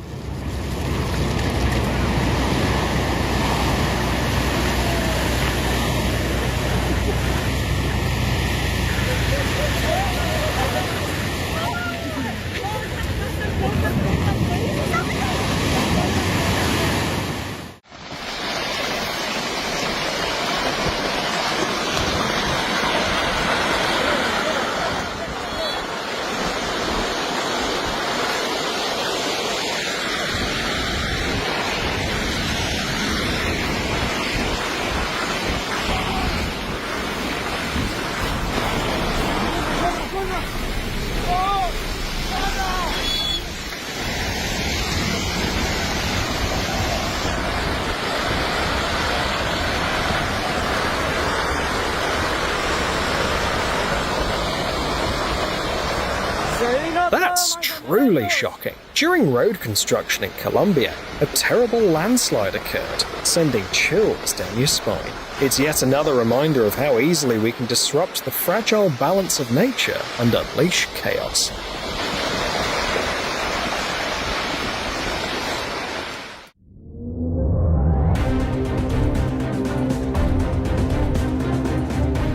That's truly shocking. During road construction in Colombia, a terrible landslide occurred, sending chills down your spine. It's yet another reminder of how easily we can disrupt the fragile balance of nature and unleash chaos.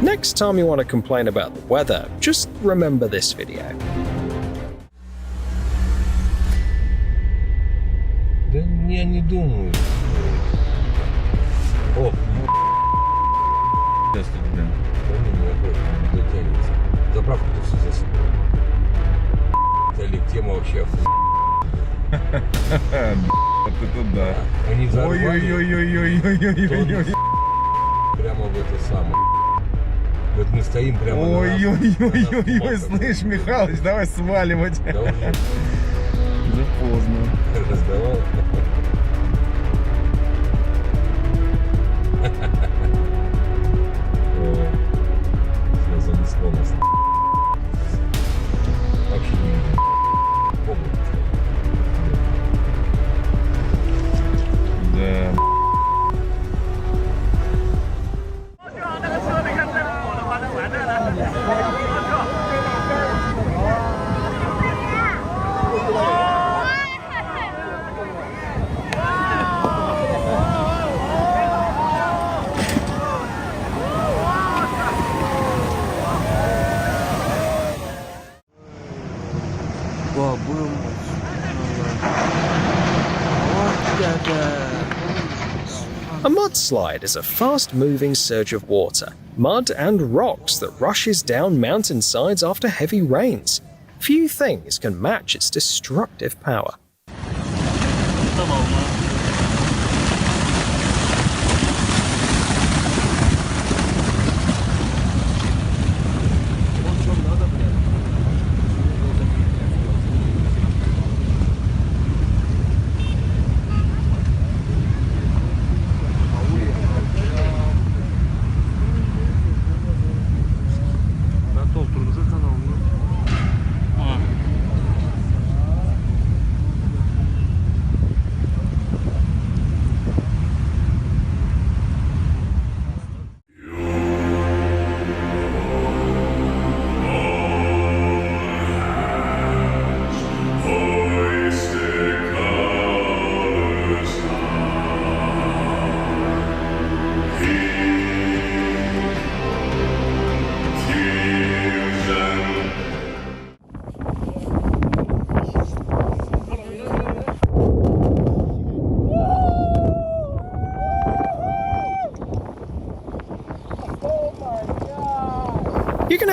Next time you want to complain about the weather, just remember this video. Да я не думаю. О, сейчас тогда. Не дотянется. Заправку тут все засыпало. Олег, тема вообще Вот это да. Они взорвали. Ой-ой-ой-ой-ой-ой-ой-ой. Прямо в это самое. Вот мы стоим прямо на нас. Ой-ой-ой-ой-ой, слышь, Михалыч, давай сваливать. Да уже уже поздно. раздавал. Все занесло нас. Вообще не видно. Да. A mudslide is a fast-moving surge of water, mud and rocks that rushes down mountainsides after heavy rains. Few things can match its destructive power.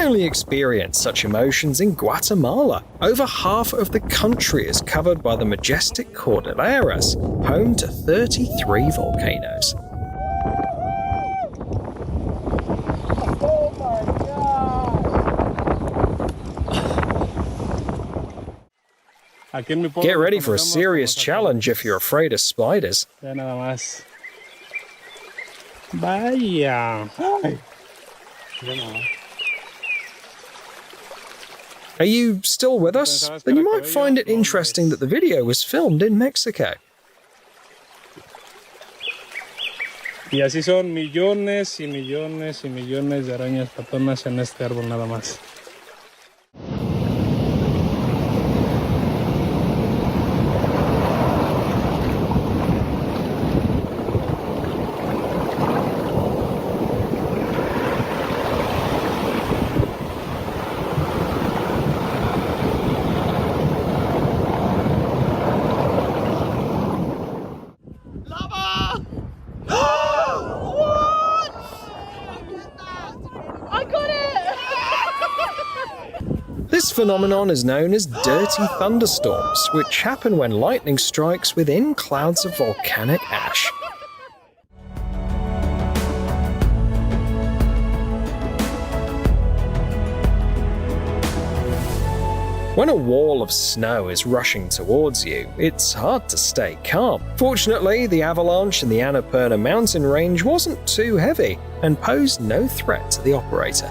only experience such emotions in Guatemala. Over half of the country is covered by the majestic Cordilleras, home to 33 volcanoes. Get ready for a serious challenge if you're afraid of spiders. Vaya. Are you still with us? Then you might find it interesting that the video was filmed in Mexico. Y así son millones y millones y millones de arañas patonas en este árbol nada más. This phenomenon is known as dirty thunderstorms, which happen when lightning strikes within clouds of volcanic ash. When a wall of snow is rushing towards you, it's hard to stay calm. Fortunately, the avalanche in the Annapurna mountain range wasn't too heavy and posed no threat to the operator.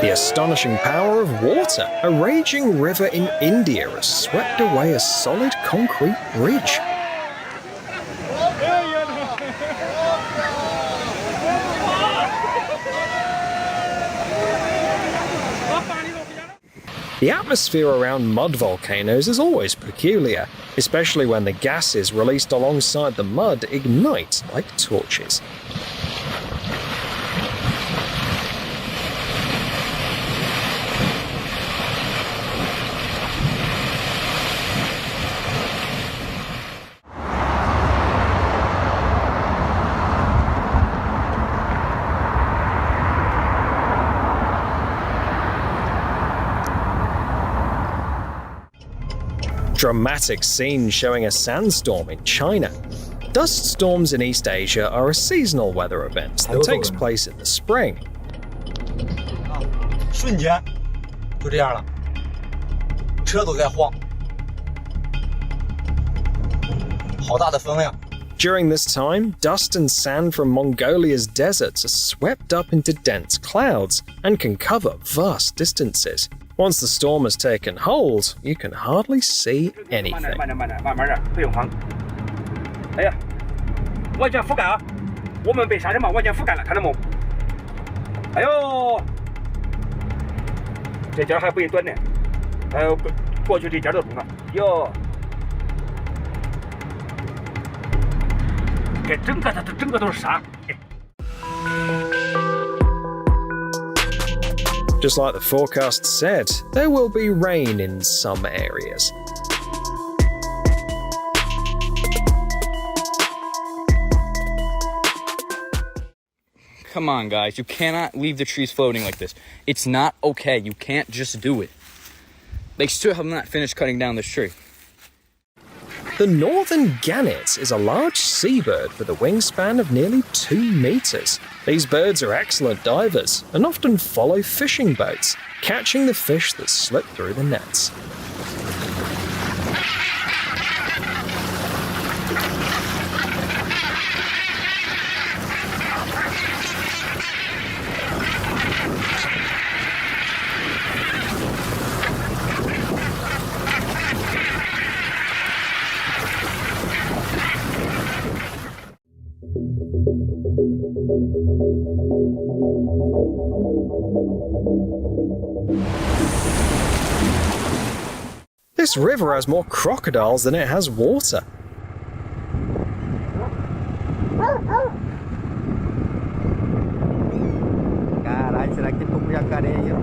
The astonishing power of water. A raging river in India has swept away a solid concrete bridge. The atmosphere around mud volcanoes is always peculiar, especially when the gases released alongside the mud ignite like torches. Dramatic scene showing a sandstorm in China. Dust storms in East Asia are a seasonal weather event that takes place in the spring. 瞬间就这样了，车都在晃，好大的风量。 During this time, dust and sand from Mongolia's deserts are swept up into dense clouds and can cover vast distances. Once the storm has taken hold, you can hardly see anything. 慢点，不用慌。哎呀，完全覆盖啊！我们被沙尘暴完全覆盖了，看到没？哎呦，这点还不一短呢，还有过去这点都重了。哟，这整个都是沙。 Just like the forecast said, there will be rain in some areas. Come on, guys. You cannot leave the trees floating like this. It's not okay. You can't just do it. They still have not finished cutting down this tree. The northern gannet is a large seabird with a wingspan of nearly 2 meters. These birds are excellent divers and often follow fishing boats, catching the fish that slip through the nets. This river has more crocodiles than it has water. Caralho, será que tem como jacaré aí?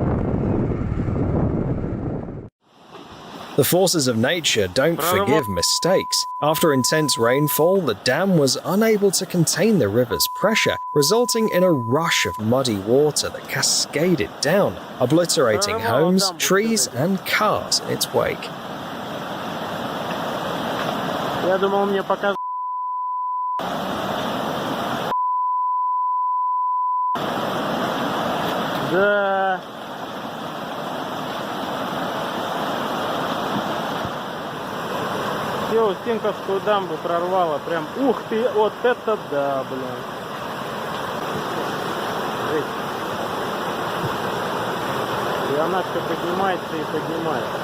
The forces of nature don't forgive mistakes. After intense rainfall, the dam was unable to contain the river's pressure, resulting in a rush of muddy water that cascaded down, obliterating homes, trees, and cars in its wake. Я думал, мне показать. Да. Все, Стенковскую дамбу прорвало. Прям, ух ты, вот это да, блин. Жесть. И она все поднимается и поднимается.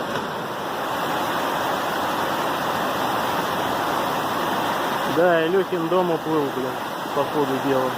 Да, Илюхин дом уплыл, блин, по ходу дела.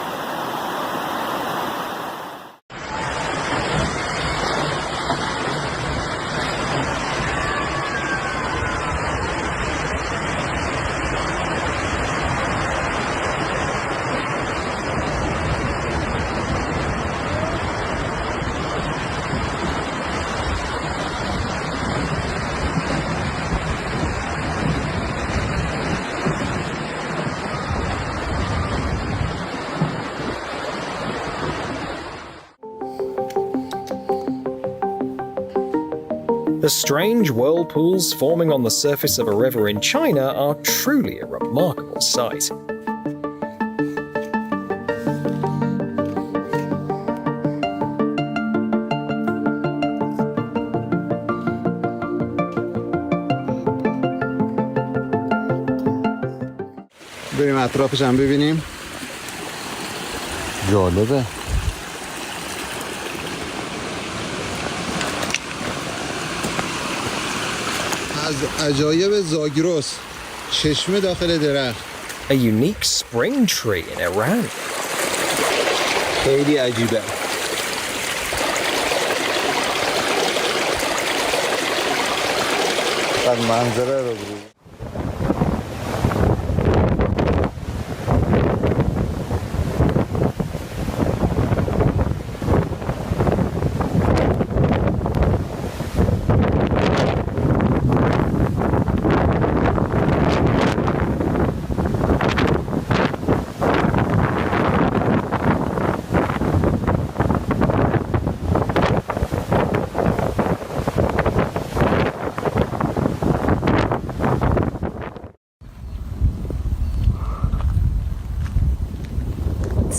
The strange whirlpools forming on the surface of a river in China are truly a remarkable sight. بریم اطرافش هم ببینیم. جالبه. از عجایب زاگرس، چشمه داخل درخت. A unique spring tree in Iran. خیلی عجیبه. فقط منظره رو برو.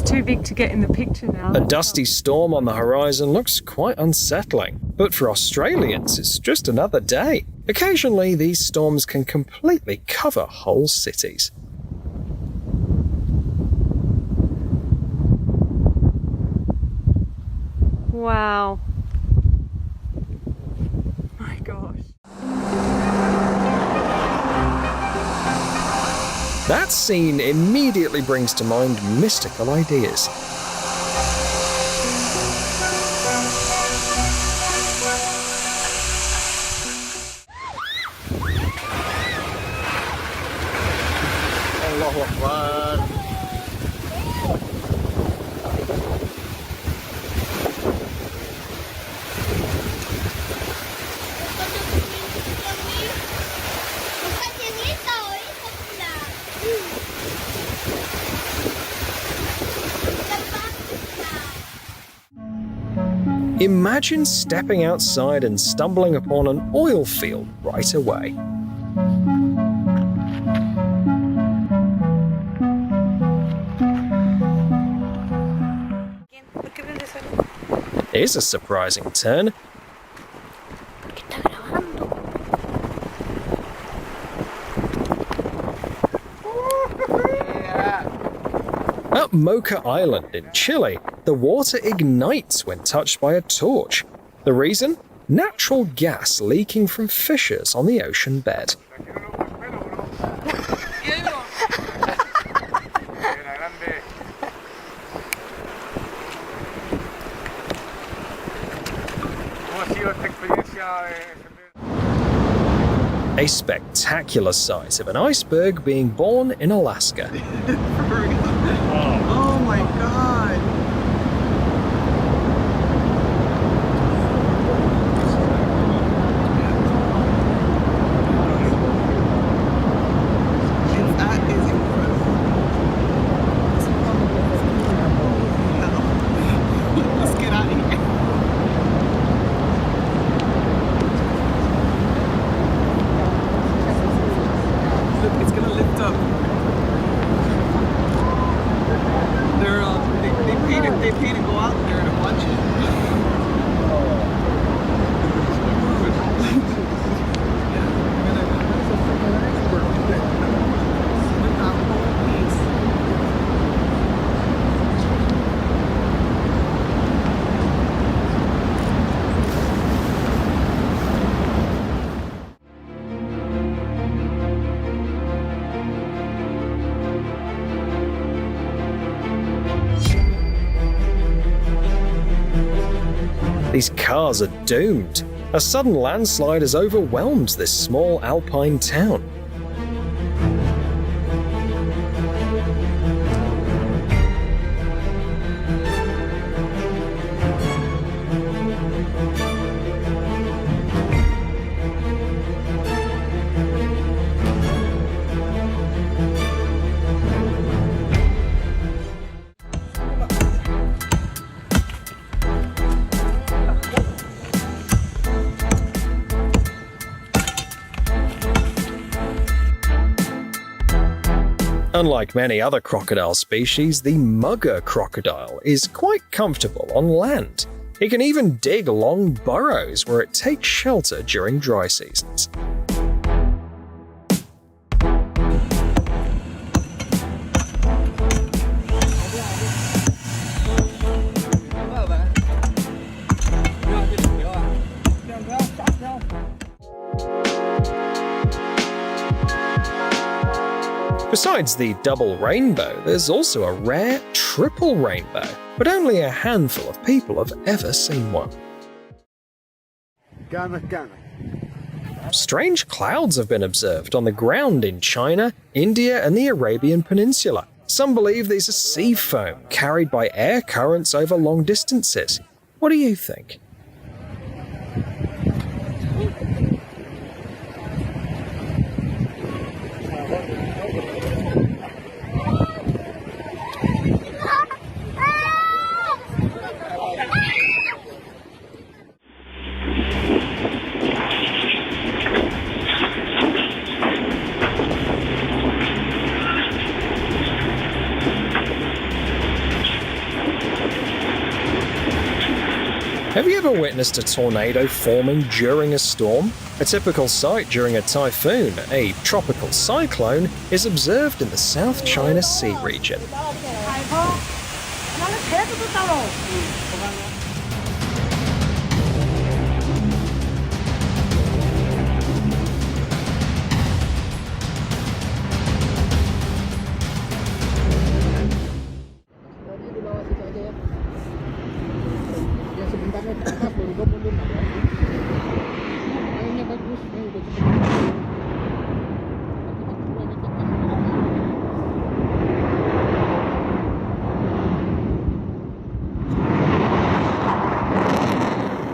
Too big to get in the picture now. A dusty storm on the horizon looks quite unsettling, but for Australians, it's just another day. Occasionally, these storms can completely cover whole cities. Wow. My gosh. That scene immediately brings to mind mystical ideas. Allahu Akbar. Imagine stepping outside and stumbling upon an oil field right away. Here's a surprising turn. At Mocha Island in Chile, the water ignites when touched by a torch. The reason? Natural gas leaking from fissures on the ocean bed. A spectacular sight of an iceberg being born in Alaska. Oh my god. That is incredible. Let's get out of here. Look, it's gonna lift up. They paid to go out there to watch it. These cars are doomed. A sudden landslide has overwhelmed this small alpine town. Unlike many other crocodile species, the mugger crocodile is quite comfortable on land. It can even dig long burrows where it takes shelter during dry seasons. Besides the double rainbow, there's also a rare triple rainbow, but only a handful of people have ever seen one. Strange clouds have been observed on the ground in China, India, and the Arabian Peninsula. Some believe these are sea foam carried by air currents over long distances. What do you think? Have you ever witnessed a tornado forming during a storm? A typical sight during a typhoon, a tropical cyclone, is observed in the South China Sea region.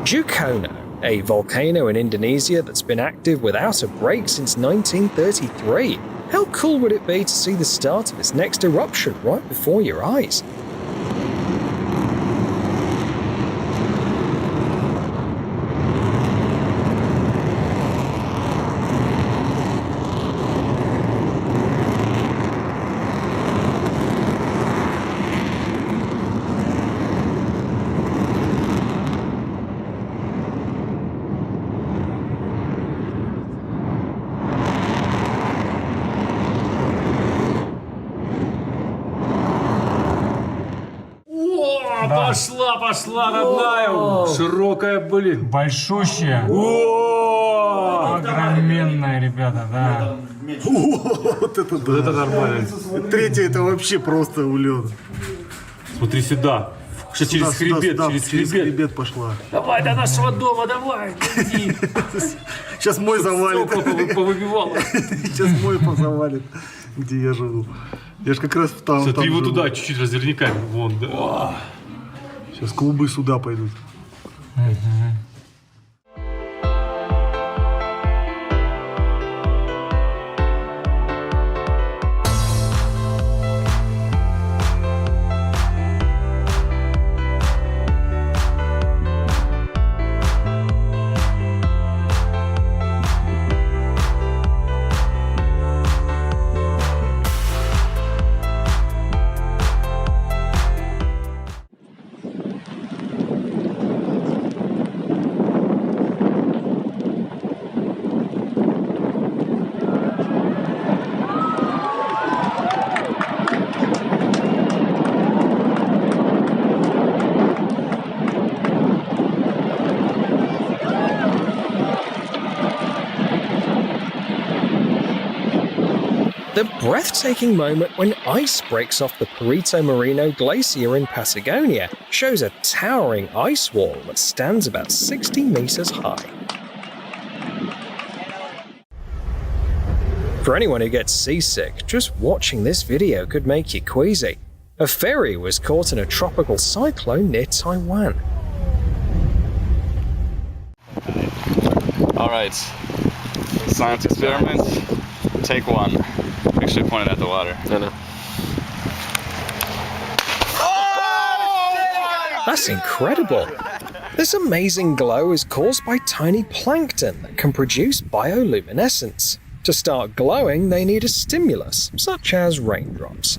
Dukono, a volcano in Indonesia that's been active without a break since 1933. How cool would it be to see the start of its next eruption right before your eyes? Пошла, родная! Широкая, блин. Большущая. Огроменная, ребята, да. Вот это да. Это нормально. Третья это вообще просто улет. Смотри сюда. Что через хребет, через хребет. пошла. Давай до нашего дома, давай, иди. Сейчас мой завалит. Повыбивал. Сейчас мой завалит, где я живу. Я же как раз там. Ты его живу. туда чуть-чуть разверни камеру. Вон, да. Сейчас клубы сюда пойдут. The breathtaking moment when ice breaks off the Perito Moreno Glacier in Patagonia shows a towering ice wall that stands about 60 meters high. For anyone who gets seasick, just watching this video could make you queasy. A ferry was caught in a tropical cyclone near Taiwan. Alright, science experiment, take one. Actually pointed at the water. That's incredible! This amazing glow is caused by tiny plankton that can produce bioluminescence. To start glowing, they need a stimulus, such as raindrops.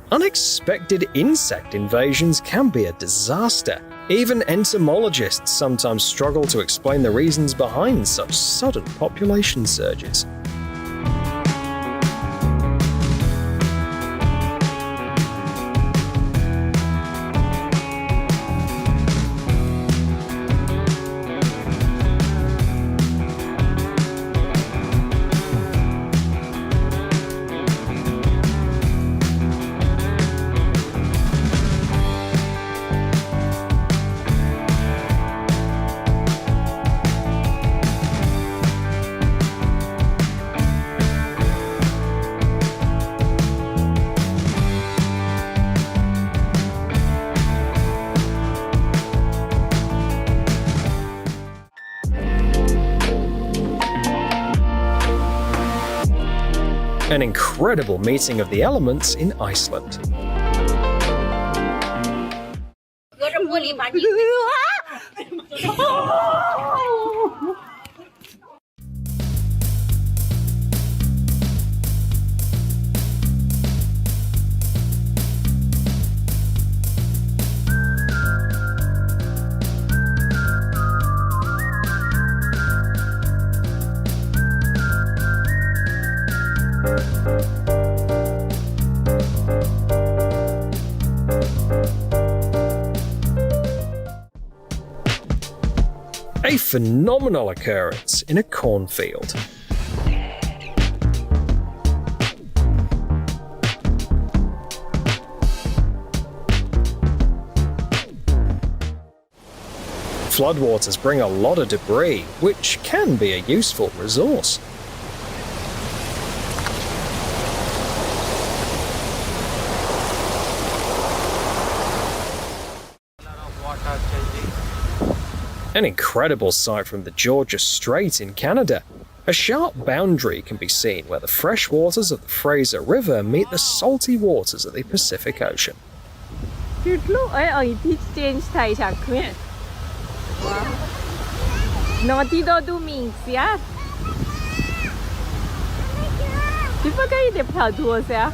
Unexpected insect invasions can be a disaster. Even entomologists sometimes struggle to explain the reasons behind such sudden population surges. An incredible meeting of the elements in Iceland. A phenomenal occurrence in a cornfield. Floodwaters bring a lot of debris, which can be a useful resource. An incredible sight from the Georgia Strait in Canada. A sharp boundary can be seen where the fresh waters of the Fraser River meet the salty waters of the Pacific Ocean. Naughty don't do minx, ja? Die vergeet de plato's, ja?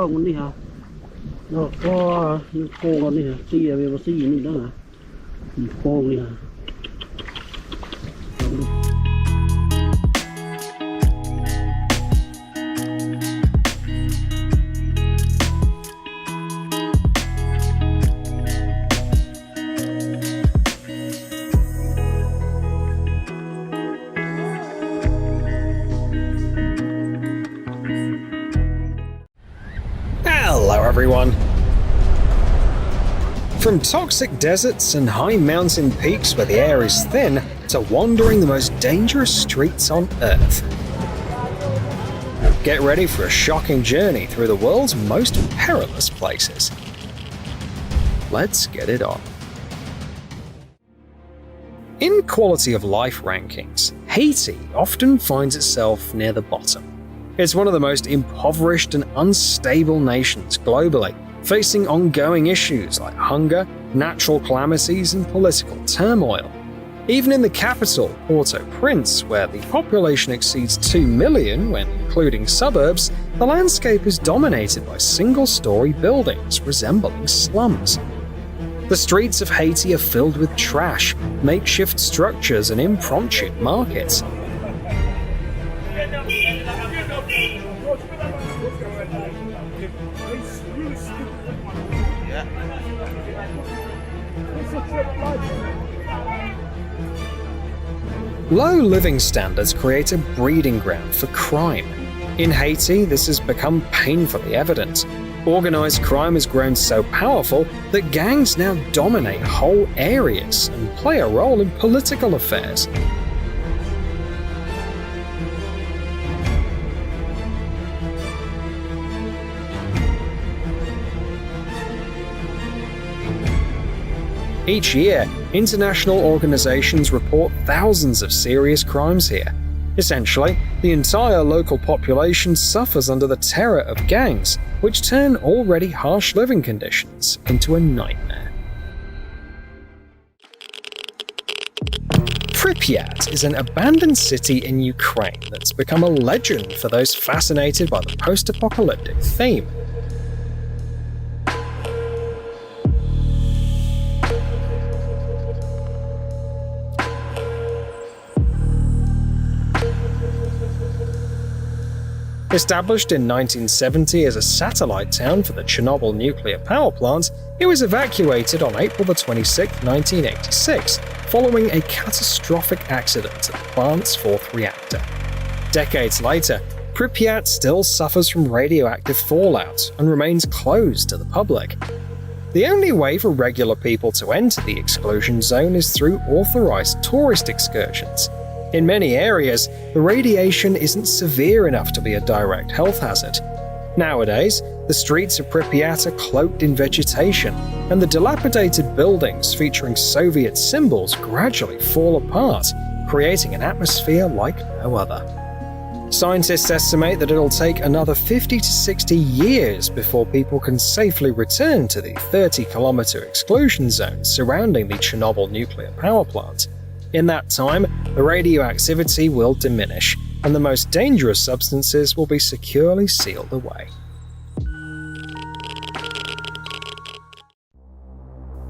con đi hả nó có con đi hả xì về mà xì gì đó hả con đi hả Hello everyone! From toxic deserts and high mountain peaks where the air is thin, to wandering the most dangerous streets on Earth. Get ready for a shocking journey through the world's most perilous places. Let's get it on. In quality of life rankings, Haiti often finds itself near the bottom. It's one of the most impoverished and unstable nations globally, facing ongoing issues like hunger, natural calamities, and political turmoil. Even in the capital, Port-au-Prince, where the population exceeds 2 million when including suburbs, the landscape is dominated by single-story buildings resembling slums. The streets of Haiti are filled with trash, makeshift structures, and impromptu markets. Low living standards create a breeding ground for crime. In Haiti, this has become painfully evident. Organized crime has grown so powerful that gangs now dominate whole areas and play a role in political affairs. Each year, international organizations report thousands of serious crimes here. Essentially, the entire local population suffers under the terror of gangs, which turn already harsh living conditions into a nightmare. Pripyat is an abandoned city in Ukraine that's become a legend for those fascinated by the post-apocalyptic theme. Established in 1970 as a satellite town for the Chernobyl nuclear power plant, it was evacuated on April 26, 1986, following a catastrophic accident at the plant's fourth reactor. Decades later, Pripyat still suffers from radioactive fallout and remains closed to the public. The only way for regular people to enter the exclusion zone is through authorized tourist excursions. In many areas, the radiation isn't severe enough to be a direct health hazard. Nowadays, the streets of Pripyat are cloaked in vegetation, and the dilapidated buildings featuring Soviet symbols gradually fall apart, creating an atmosphere like no other. Scientists estimate that it'll take another 50 to 60 years before people can safely return to the 30-kilometer exclusion zone surrounding the Chernobyl nuclear power plant. In that time, the radioactivity will diminish, and the most dangerous substances will be securely sealed away.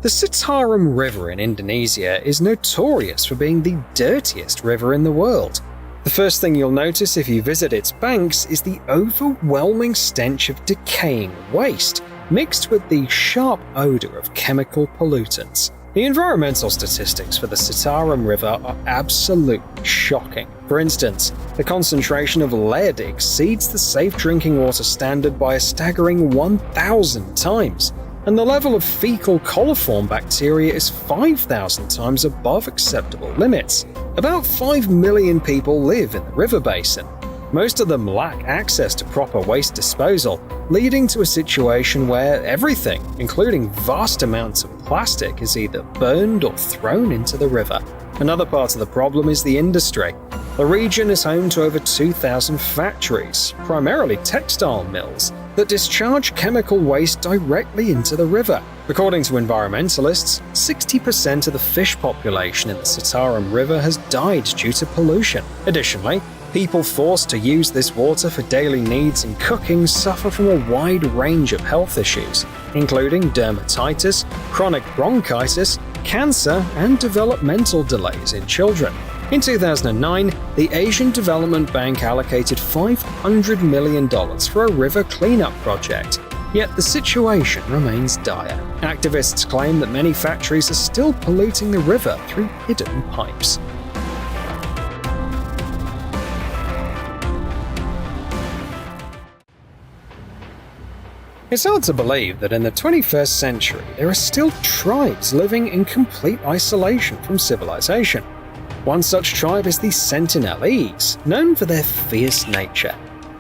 The Citarum River in Indonesia is notorious for being the dirtiest river in the world. The first thing you'll notice if you visit its banks is the overwhelming stench of decaying waste, mixed with the sharp odor of chemical pollutants. The environmental statistics for the Citarum River are absolutely shocking. For instance, the concentration of lead exceeds the safe drinking water standard by a staggering 1,000 times, and the level of fecal coliform bacteria is 5,000 times above acceptable limits. About 5 million people live in the river basin. Most of them lack access to proper waste disposal, leading to a situation where everything, including vast amounts of plastic, is either burned or thrown into the river. Another part of the problem is the industry. The region is home to over 2,000 factories, primarily textile mills, that discharge chemical waste directly into the river. According to environmentalists, 60% of the fish population in the Citarum River has died due to pollution. Additionally, People forced to use this water for daily needs and cooking suffer from a wide range of health issues, including dermatitis, chronic bronchitis, cancer, and developmental delays in children. In 2009, the Asian Development Bank allocated $500 million for a river cleanup project, yet the situation remains dire. Activists claim that many factories are still polluting the river through hidden pipes. It's hard to believe that in the 21st century there are still tribes living in complete isolation from civilization. One such tribe is the Sentinelese, known for their fierce nature.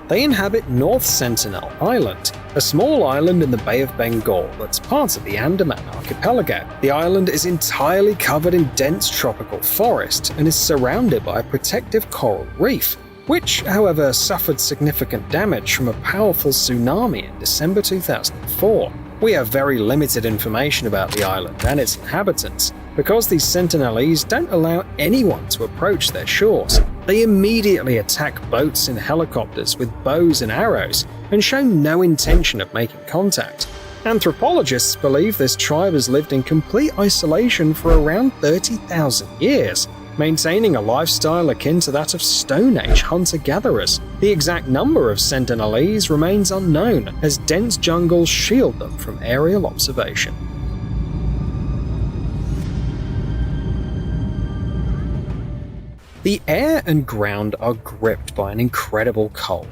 They inhabit North Sentinel Island, a small island in the Bay of Bengal that's part of the Andaman Archipelago. The island is entirely covered in dense tropical forest and is surrounded by a protective coral reef, which, however, suffered significant damage from a powerful tsunami in December 2004. We have very limited information about the island and its inhabitants, because these Sentinelese don't allow anyone to approach their shores. They immediately attack boats and helicopters with bows and arrows and show no intention of making contact. Anthropologists believe this tribe has lived in complete isolation for around 30,000 years, maintaining a lifestyle akin to that of Stone Age hunter-gatherers. The exact number of Sentinelese remains unknown, as dense jungles shield them from aerial observation. The air and ground are gripped by an incredible cold,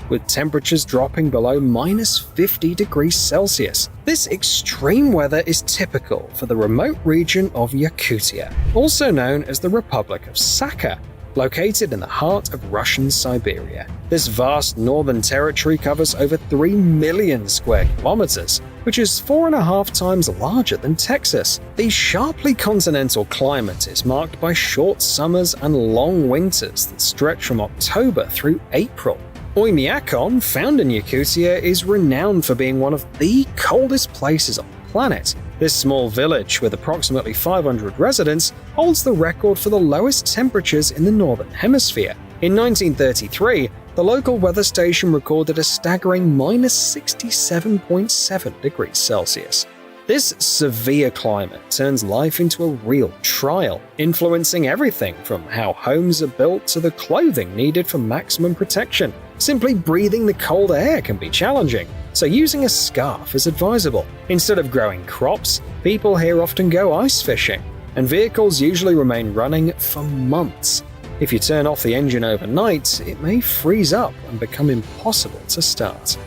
with temperatures dropping below -50 degrees Celsius. This extreme weather is typical for the remote region of Yakutia, also known as the Republic of Sakha, located in the heart of Russian Siberia. This vast northern territory covers over 3 million square kilometers, which is 4.5 times larger than Texas. The sharply continental climate is marked by short summers and long winters that stretch from October through April. Oymyakon, found in Yakutia, is renowned for being one of the coldest places on the planet. This small village, with approximately 500 residents, holds the record for the lowest temperatures in the Northern Hemisphere. In 1933, the local weather station recorded a staggering -67.7 degrees Celsius. This severe climate turns life into a real trial, influencing everything from how homes are built to the clothing needed for maximum protection. Simply breathing the cold air can be challenging, so using a scarf is advisable. Instead of growing crops, people here often go ice fishing, and vehicles usually remain running for months. If you turn off the engine overnight, it may freeze up and become impossible to start.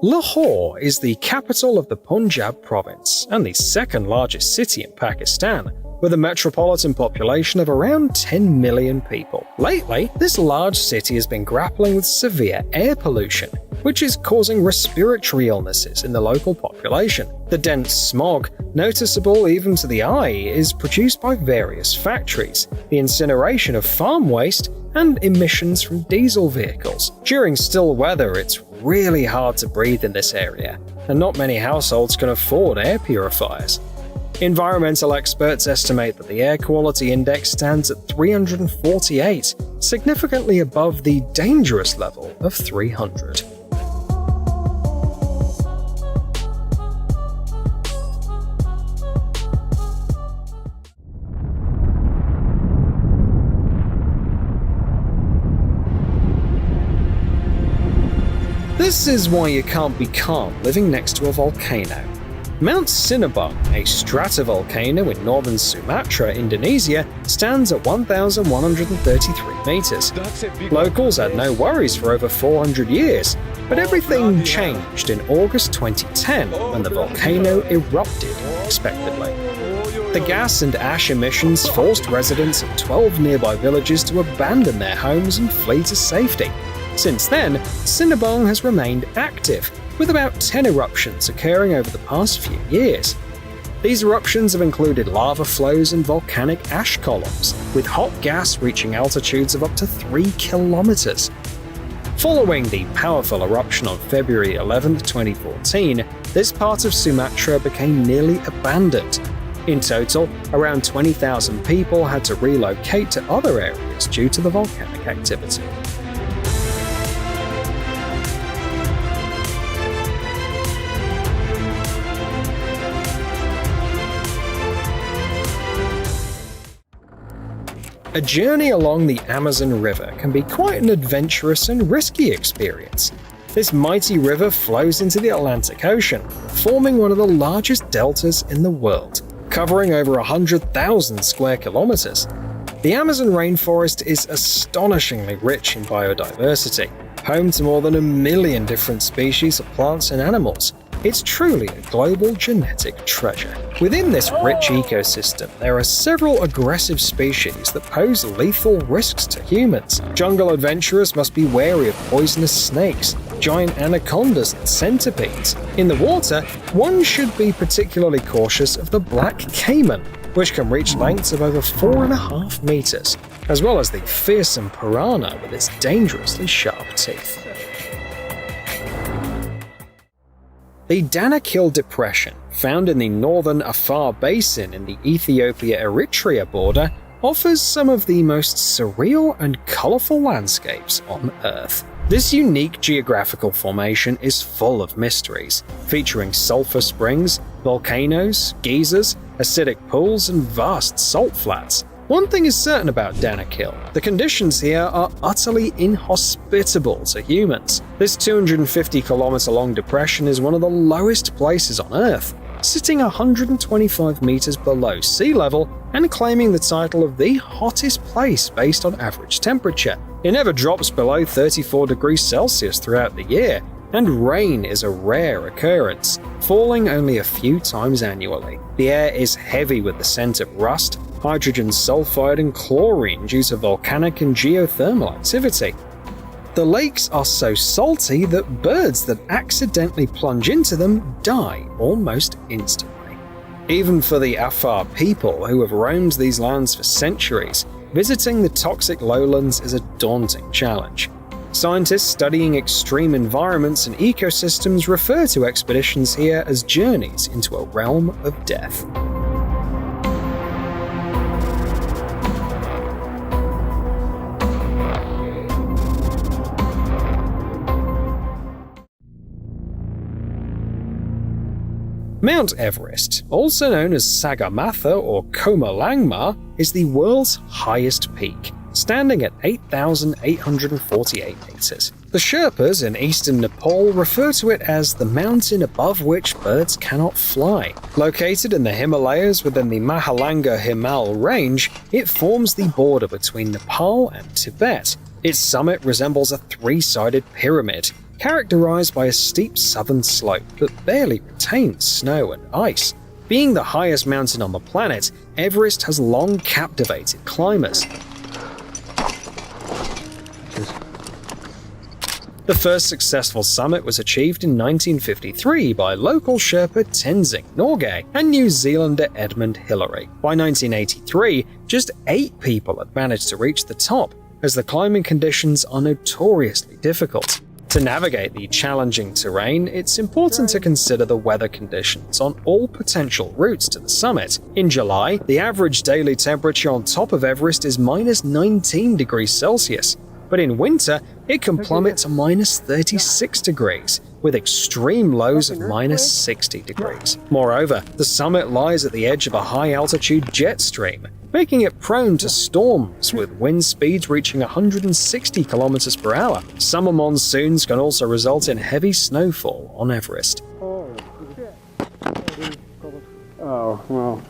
Lahore is the capital of the Punjab province and the second largest city in Pakistan, with a metropolitan population of around 10 million people. Lately, this large city has been grappling with severe air pollution, which is causing respiratory illnesses in the local population. The dense smog, noticeable even to the eye, is produced by various factories, the incineration of farm waste, and emissions from diesel vehicles. During still weather, it's really hard to breathe in this area, and not many households can afford air purifiers. Environmental experts estimate that the air quality index stands at 348, significantly above the dangerous level of 300. This is why you can't be calm living next to a volcano. Mount Sinabung, a stratovolcano in northern Sumatra, Indonesia, stands at 1,133 meters. Locals had no worries for over 400 years, but everything changed in August 2010 when the volcano erupted unexpectedly. The gas and ash emissions forced residents of 12 nearby villages to abandon their homes and flee to safety. Since then, Sinabung has remained active, with about 10 eruptions occurring over the past few years. These eruptions have included lava flows and volcanic ash columns, with hot gas reaching altitudes of up to 3 kilometers. Following the powerful eruption on February 11, 2014, this part of Sumatra became nearly abandoned. In total, around 20,000 people had to relocate to other areas due to the volcanic activity. A journey along the Amazon River can be quite an adventurous and risky experience. This mighty river flows into the Atlantic Ocean, forming one of the largest deltas in the world, covering over 100,000 square kilometers. The Amazon rainforest is astonishingly rich in biodiversity, home to more than 1 million different species of plants and animals. It's truly a global genetic treasure. Within this rich ecosystem, there are several aggressive species that pose lethal risks to humans. Jungle adventurers must be wary of poisonous snakes, giant anacondas, and centipedes. In the water, one should be particularly cautious of the black caiman, which can reach lengths of over 4.5 meters, as well as the fearsome piranha with its dangerously sharp teeth. The Danakil Depression, found in the northern Afar Basin in the Ethiopia-Eritrea border, offers some of the most surreal and colorful landscapes on Earth. This unique geographical formation is full of mysteries, featuring sulfur springs, volcanoes, geysers, acidic pools, and vast salt flats. One thing is certain about Danakil: the conditions here are utterly inhospitable to humans. This 250-kilometer-long depression is one of the lowest places on Earth, sitting 125 meters below sea level and claiming the title of the hottest place based on average temperature. It never drops below 34 degrees Celsius throughout the year, and rain is a rare occurrence, falling only a few times annually. The air is heavy with the scent of rust, hydrogen sulfide, and chlorine due to volcanic and geothermal activity. The lakes are so salty that birds that accidentally plunge into them die almost instantly. Even for the Afar people who have roamed these lands for centuries, visiting the toxic lowlands is a daunting challenge. Scientists studying extreme environments and ecosystems refer to expeditions here as journeys into a realm of death. Mount Everest, also known as Sagarmatha or Komolangma, is the world's highest peak, standing at 8,848 meters. The Sherpas in eastern Nepal refer to it as the mountain above which birds cannot fly. Located in the Himalayas within the Mahalanga Himal range, it forms the border between Nepal and Tibet. Its summit resembles a three-sided pyramid, characterized by a steep southern slope that barely retains snow and ice. Being the highest mountain on the planet, Everest has long captivated climbers. The first successful summit was achieved in 1953 by local Sherpa Tenzing Norgay and New Zealander Edmund Hillary. By 1983, just 8 people had managed to reach the top, as the climbing conditions are notoriously difficult. To navigate the challenging terrain, it's important to consider the weather conditions on all potential routes to the summit. In July, the average daily temperature on top of Everest is minus 19 degrees Celsius, but in winter, it can plummet to minus 36 degrees, with extreme lows of minus 60 degrees. Moreover, the summit lies at the edge of a high-altitude jet stream, making it prone to storms with wind speeds reaching 160 kilometers per hour. Summer monsoons can also result in heavy snowfall on Everest. Oh, well.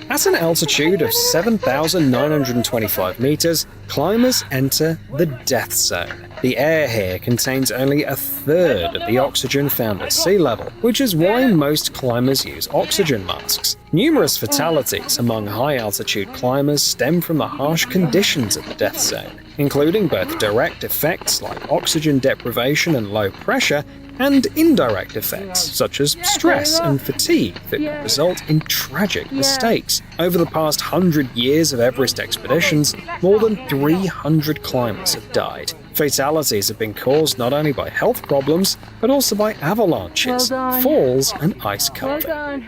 At an altitude of 7,925 meters, climbers enter the death zone. The air here contains only a third of the oxygen found at sea level, which is why most climbers use oxygen masks. Numerous fatalities among high-altitude climbers stem from the harsh conditions of the death zone, including both direct effects like oxygen deprivation and low pressure, and indirect effects such as stress and fatigue that can result in tragic mistakes. Over the past 100 years of Everest expeditions, more than 300 climbers have died. Fatalities have been caused not only by health problems, but also by avalanches, falls, and ice carving.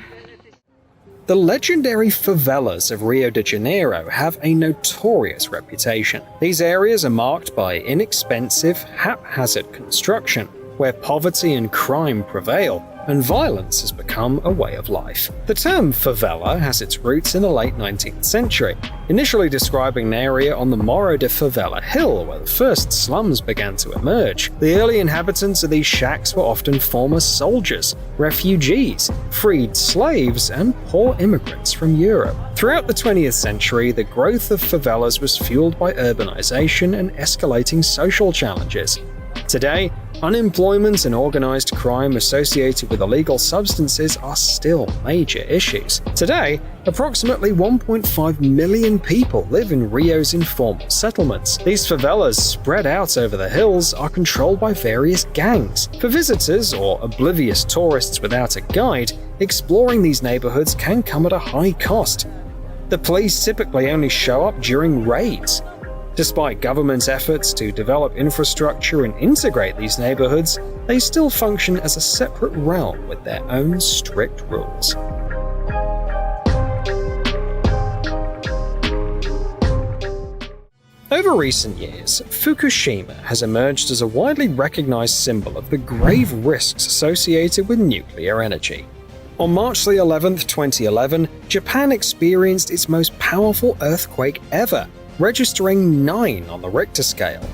The legendary favelas of Rio de Janeiro have a notorious reputation. These areas are marked by inexpensive, haphazard construction, where poverty and crime prevail, and violence has become a way of life. The term favela has its roots in the late 19th century, initially describing an area on the Morro de Favela hill where the first slums began to emerge. The early inhabitants of these shacks were often former soldiers, refugees, freed slaves, and poor immigrants from Europe. Throughout the 20th century, the growth of favelas was fueled by urbanization and escalating social challenges. Today, unemployment and organized crime associated with illegal substances are still major issues. Today, approximately 1.5 million people live in Rio's informal settlements. These favelas, spread out over the hills, are controlled by various gangs. For visitors or oblivious tourists without a guide, exploring these neighborhoods can come at a high cost. The police typically only show up during raids. Despite government's efforts to develop infrastructure and integrate these neighborhoods, they still function as a separate realm with their own strict rules. Over recent years, Fukushima has emerged as a widely recognized symbol of the grave risks associated with nuclear energy. On March 11, 2011, Japan experienced its most powerful earthquake ever, registering 9 on the Richter scale.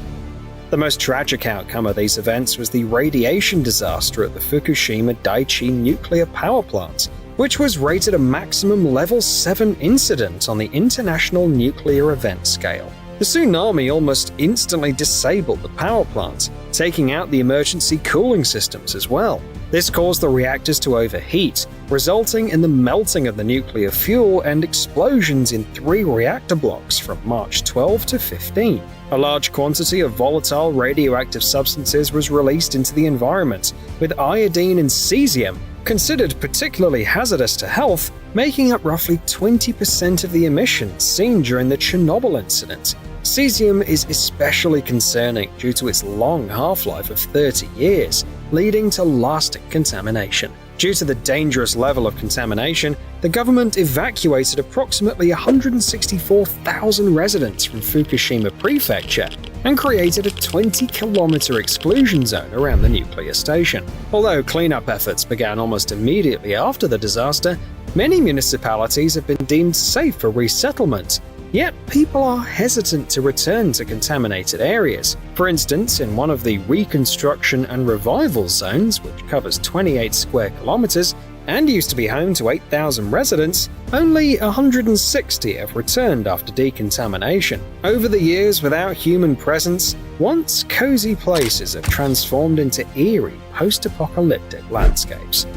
The most tragic outcome of these events was the radiation disaster at the Fukushima Daiichi nuclear power plant, which was rated a maximum level 7 incident on the International Nuclear Event Scale. The tsunami almost instantly disabled the power plant, taking out the emergency cooling systems as well. This caused the reactors to overheat, resulting in the melting of the nuclear fuel and explosions in 3 reactor blocks from March 12 to 15. A large quantity of volatile radioactive substances was released into the environment, with iodine and cesium, considered particularly hazardous to health, making up roughly 20% of the emissions seen during the Chernobyl incident. Cesium is especially concerning due to its long half-life of 30 years, leading to lasting contamination. Due to the dangerous level of contamination, the government evacuated approximately 164,000 residents from Fukushima Prefecture and created a 20-kilometer exclusion zone around the nuclear station. Although cleanup efforts began almost immediately after the disaster, many municipalities have been deemed safe for resettlement. Yet people are hesitant to return to contaminated areas. For instance, in one of the reconstruction and revival zones, which covers 28 square kilometers and used to be home to 8,000 residents, only 160 have returned after decontamination. Over the years without human presence, once cozy places have transformed into eerie, post-apocalyptic landscapes.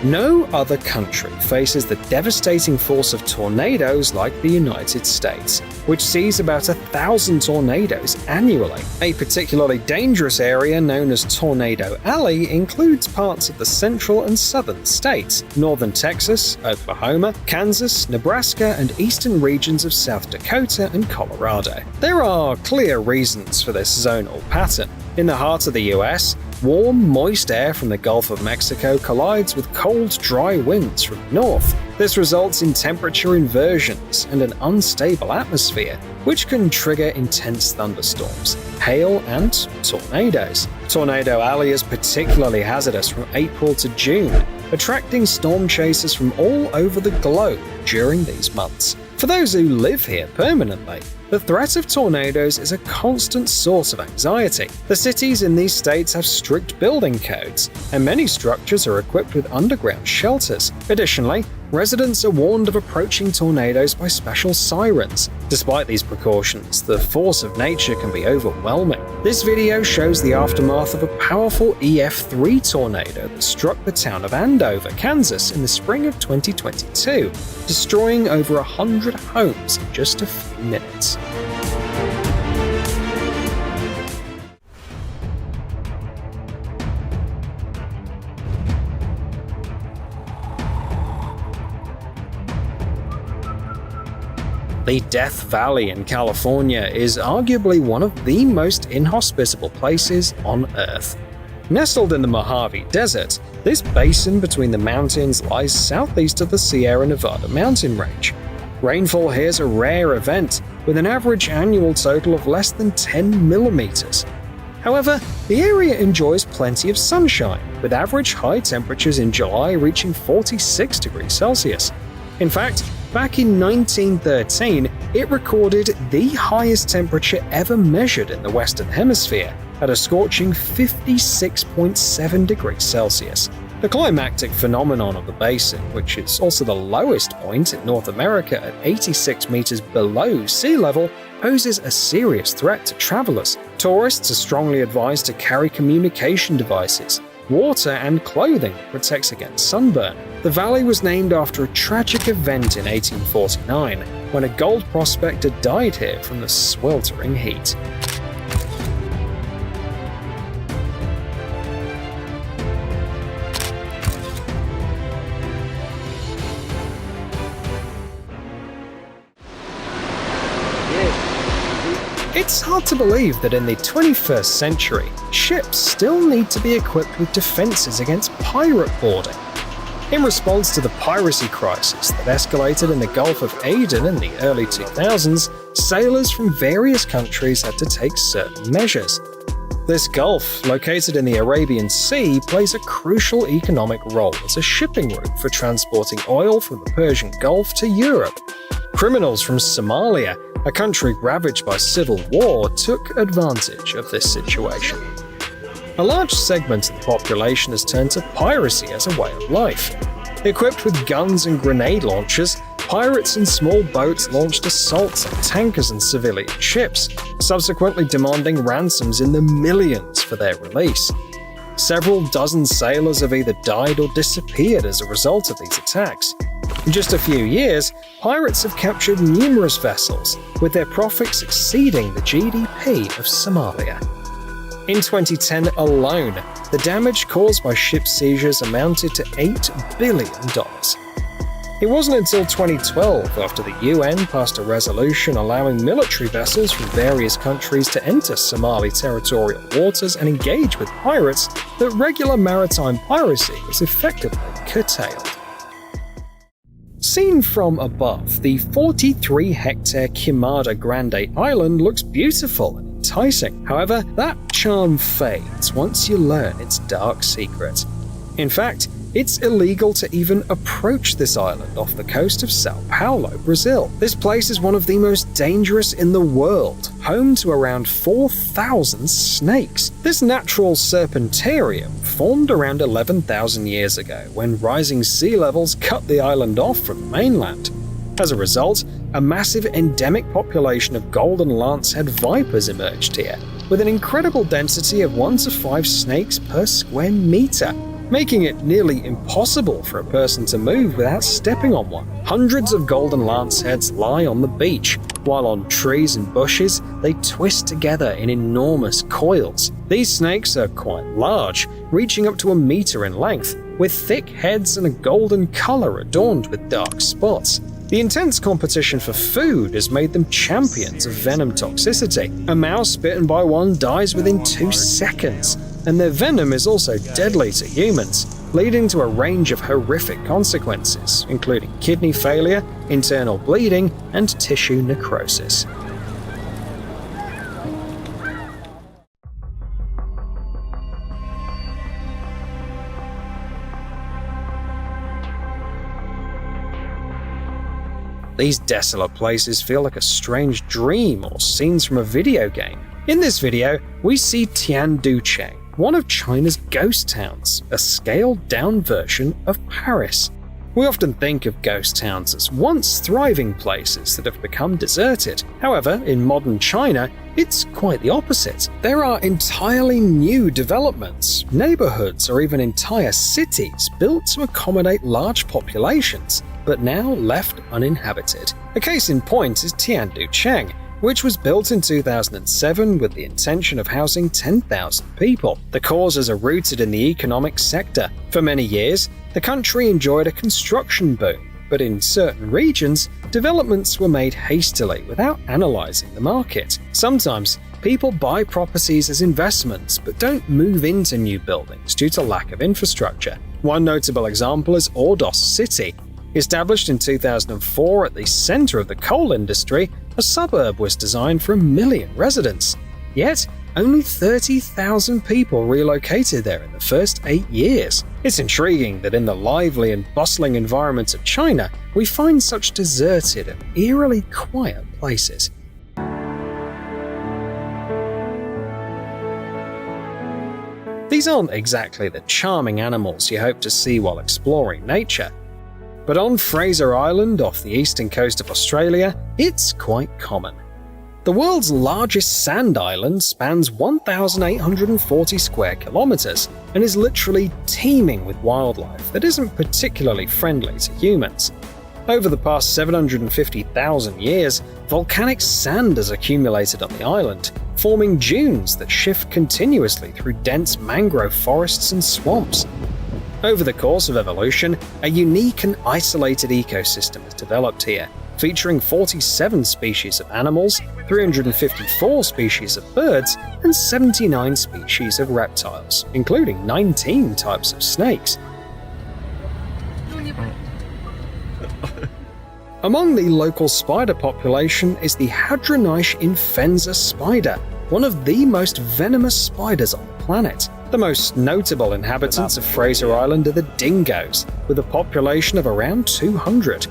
No other country faces the devastating force of tornadoes like the United States, which sees about 1,000 tornadoes annually. A particularly dangerous area known as Tornado Alley includes parts of the central and southern states, northern Texas, Oklahoma, Kansas, Nebraska, and eastern regions of South Dakota and Colorado. There are clear reasons for this zonal pattern. In the heart of the US, warm, moist air from the Gulf of Mexico collides with cold, dry winds from the north. This results in temperature inversions and an unstable atmosphere, which can trigger intense thunderstorms, hail, and tornadoes. Tornado Alley is particularly hazardous from April to June, attracting storm chasers from all over the globe during these months. For those who live here permanently, the threat of tornadoes is a constant source of anxiety. The cities in these states have strict building codes, and many structures are equipped with underground shelters. Additionally, residents are warned of approaching tornadoes by special sirens. Despite these precautions, the force of nature can be overwhelming. This video shows the aftermath of a powerful EF3 tornado that struck the town of Andover, Kansas in the spring of 2022, destroying over 100 homes in just a few minutes. The Death Valley in California is arguably one of the most inhospitable places on Earth. Nestled in the Mojave Desert, this basin between the mountains lies southeast of the Sierra Nevada mountain range. Rainfall here is a rare event, with an average annual total of less than 10 millimeters. However, the area enjoys plenty of sunshine, with average high temperatures in July reaching 46 degrees Celsius. In fact, back in 1913, it recorded the highest temperature ever measured in the Western Hemisphere, at a scorching 56.7 degrees Celsius. The climactic phenomenon of the basin, which is also the lowest point in North America at 86 meters below sea level, poses a serious threat to travelers. Tourists are strongly advised to carry communication devices, water, and clothing that protects against sunburn. The valley was named after a tragic event in 1849, when a gold prospector died here from the sweltering heat. It's hard to believe that in the 21st century, ships still need to be equipped with defenses against pirate boarding. In response to the piracy crisis that escalated in the Gulf of Aden in the early 2000s, sailors from various countries had to take certain measures. This gulf, located in the Arabian Sea, plays a crucial economic role as a shipping route for transporting oil from the Persian Gulf to Europe. Criminals from Somalia, a country ravaged by civil war, took advantage of this situation. A large segment of the population has turned to piracy as a way of life. Equipped with guns and grenade launchers, pirates in small boats launched assaults on tankers and civilian ships, subsequently demanding ransoms in the millions for their release. Several dozen sailors have either died or disappeared as a result of these attacks. In just a few years, pirates have captured numerous vessels, with their profits exceeding the GDP of Somalia. In 2010 alone, the damage caused by ship seizures amounted to $8 billion. It wasn't until 2012, after the UN passed a resolution allowing military vessels from various countries to enter Somali territorial waters and engage with pirates, that regular maritime piracy was effectively curtailed. Seen from above, the 43-hectare Quemada Grande Island looks beautiful and enticing. However, that charm fades once you learn its dark secret. In fact, it's illegal to even approach this island off the coast of Sao Paulo, Brazil. This place is one of the most dangerous in the world, home to around 4,000 snakes. This natural serpentarium formed around 11,000 years ago when rising sea levels cut the island off from the mainland. As a result, a massive endemic population of golden lancehead vipers emerged here, with an incredible density of 1 to 5 snakes per square meter, making it nearly impossible for a person to move without stepping on one. Hundreds of golden lanceheads lie on the beach, while on trees and bushes they twist together in enormous coils. These snakes are quite large, reaching up to 1 meter in length, with thick heads and a golden color adorned with dark spots. The intense competition for food has made them champions of venom toxicity. A mouse bitten by one dies within 2 seconds, and their venom is also deadly to humans, leading to a range of horrific consequences, including kidney failure, internal bleeding, and tissue necrosis. these desolate places feel like a strange dream or scenes from a video game. In this video, we see Tianducheng, one of China's ghost towns, a scaled-down version of Paris. We often think of ghost towns as once thriving places that have become deserted. However, in modern China, it's quite the opposite. There are entirely new developments, neighborhoods, or even entire cities built to accommodate large populations, but now left uninhabited. A case in point is Tianducheng, which was built in 2007 with the intention of housing 10,000 people. The causes are rooted in the economic sector. For many years, the country enjoyed a construction boom, but in certain regions, developments were made hastily without analyzing the market. Sometimes, people buy properties as investments but don't move into new buildings due to lack of infrastructure. One notable example is Ordos City. Established in 2004 at the center of the coal industry, a suburb was designed for 1 million residents. Yet, only 30,000 people relocated there in the first 8 years. It's intriguing that in the lively and bustling environment of China, we find such deserted and eerily quiet places. These aren't exactly the charming animals you hope to see while exploring nature. But on Fraser Island off the eastern coast of Australia, it's quite common. The world's largest sand island spans 1,840 square kilometers and is literally teeming with wildlife that isn't particularly friendly to humans. Over the past 750,000 years, volcanic sand has accumulated on the island, forming dunes that shift continuously through dense mangrove forests and swamps. Over the course of evolution, a unique and isolated ecosystem has developed here, featuring 47 species of animals, 354 species of birds, and 79 species of reptiles, including 19 types of snakes. Among the local spider population is the Hadroniche infensa spider, one of the most venomous spiders on the planet. The most notable inhabitants of Fraser Island are the dingoes, with a population of around 200.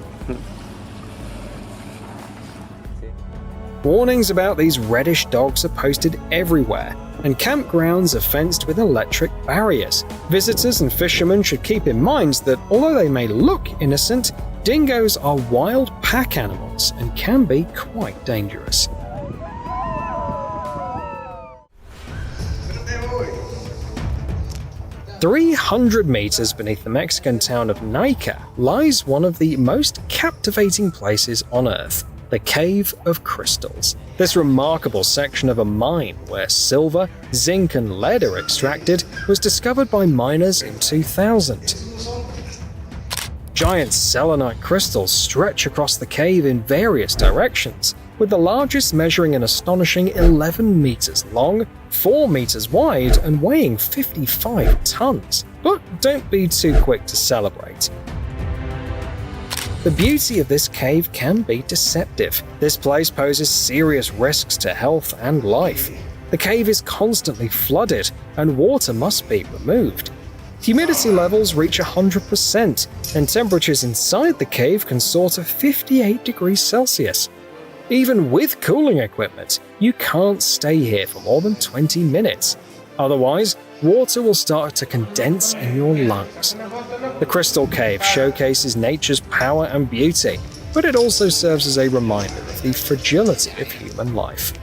Warnings about these reddish dogs are posted everywhere, and campgrounds are fenced with electric barriers. Visitors and fishermen should keep in mind that although they may look innocent, dingoes are wild pack animals and can be quite dangerous. "300 meters beneath the Mexican town of Naica lies one of the most captivating places on Earth, the Cave of Crystals. This remarkable section of a mine where silver, zinc, and lead are extracted was discovered by miners in 2000. Giant selenite crystals stretch across the cave in various directions, with the largest measuring an astonishing 11 meters long, 4 meters wide, and weighing 55 tons. But don't be too quick to celebrate. The beauty of this cave can be deceptive. This place poses serious risks to health and life. The cave is constantly flooded, and water must be removed. Humidity levels reach 100%, and temperatures inside the cave can soar to 58 degrees Celsius. Even with cooling equipment, you can't stay here for more than 20 minutes. Otherwise, water will start to condense in your lungs. The Crystal Cave showcases nature's power and beauty, but it also serves as a reminder of the fragility of human life.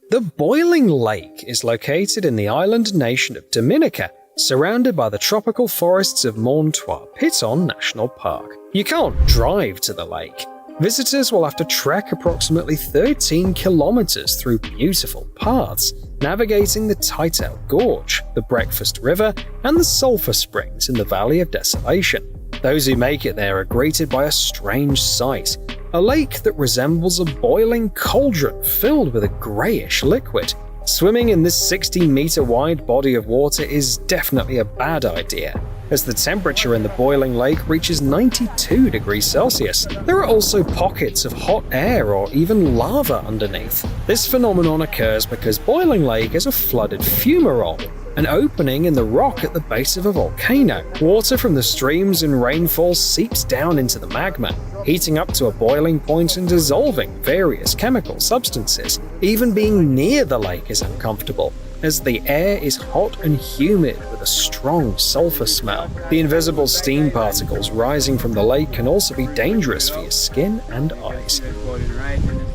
The Boiling Lake is located in the island nation of Dominica, surrounded by the tropical forests of Mont Trois-Piton National Park. You can't drive to the lake. Visitors will have to trek approximately 13 kilometers through beautiful paths, navigating the Taitel Gorge, the Breakfast River, and the Sulphur Springs in the Valley of Desolation. Those who make it there are greeted by a strange sight, a lake that resembles a boiling cauldron filled with a greyish liquid. Swimming in this 60-meter-wide body of water is definitely a bad idea, as the temperature in the boiling lake reaches 92 degrees Celsius. There are also pockets of hot air or even lava underneath. This phenomenon occurs because Boiling Lake is a flooded fumarole, an opening in the rock at the base of a volcano. Water from the streams and rainfall seeps down into the magma, heating up to a boiling point and dissolving various chemical substances. Even being near the lake is uncomfortable, as the air is hot and humid with a strong sulfur smell. The invisible steam particles rising from the lake can also be dangerous for your skin and eyes. Floating right in the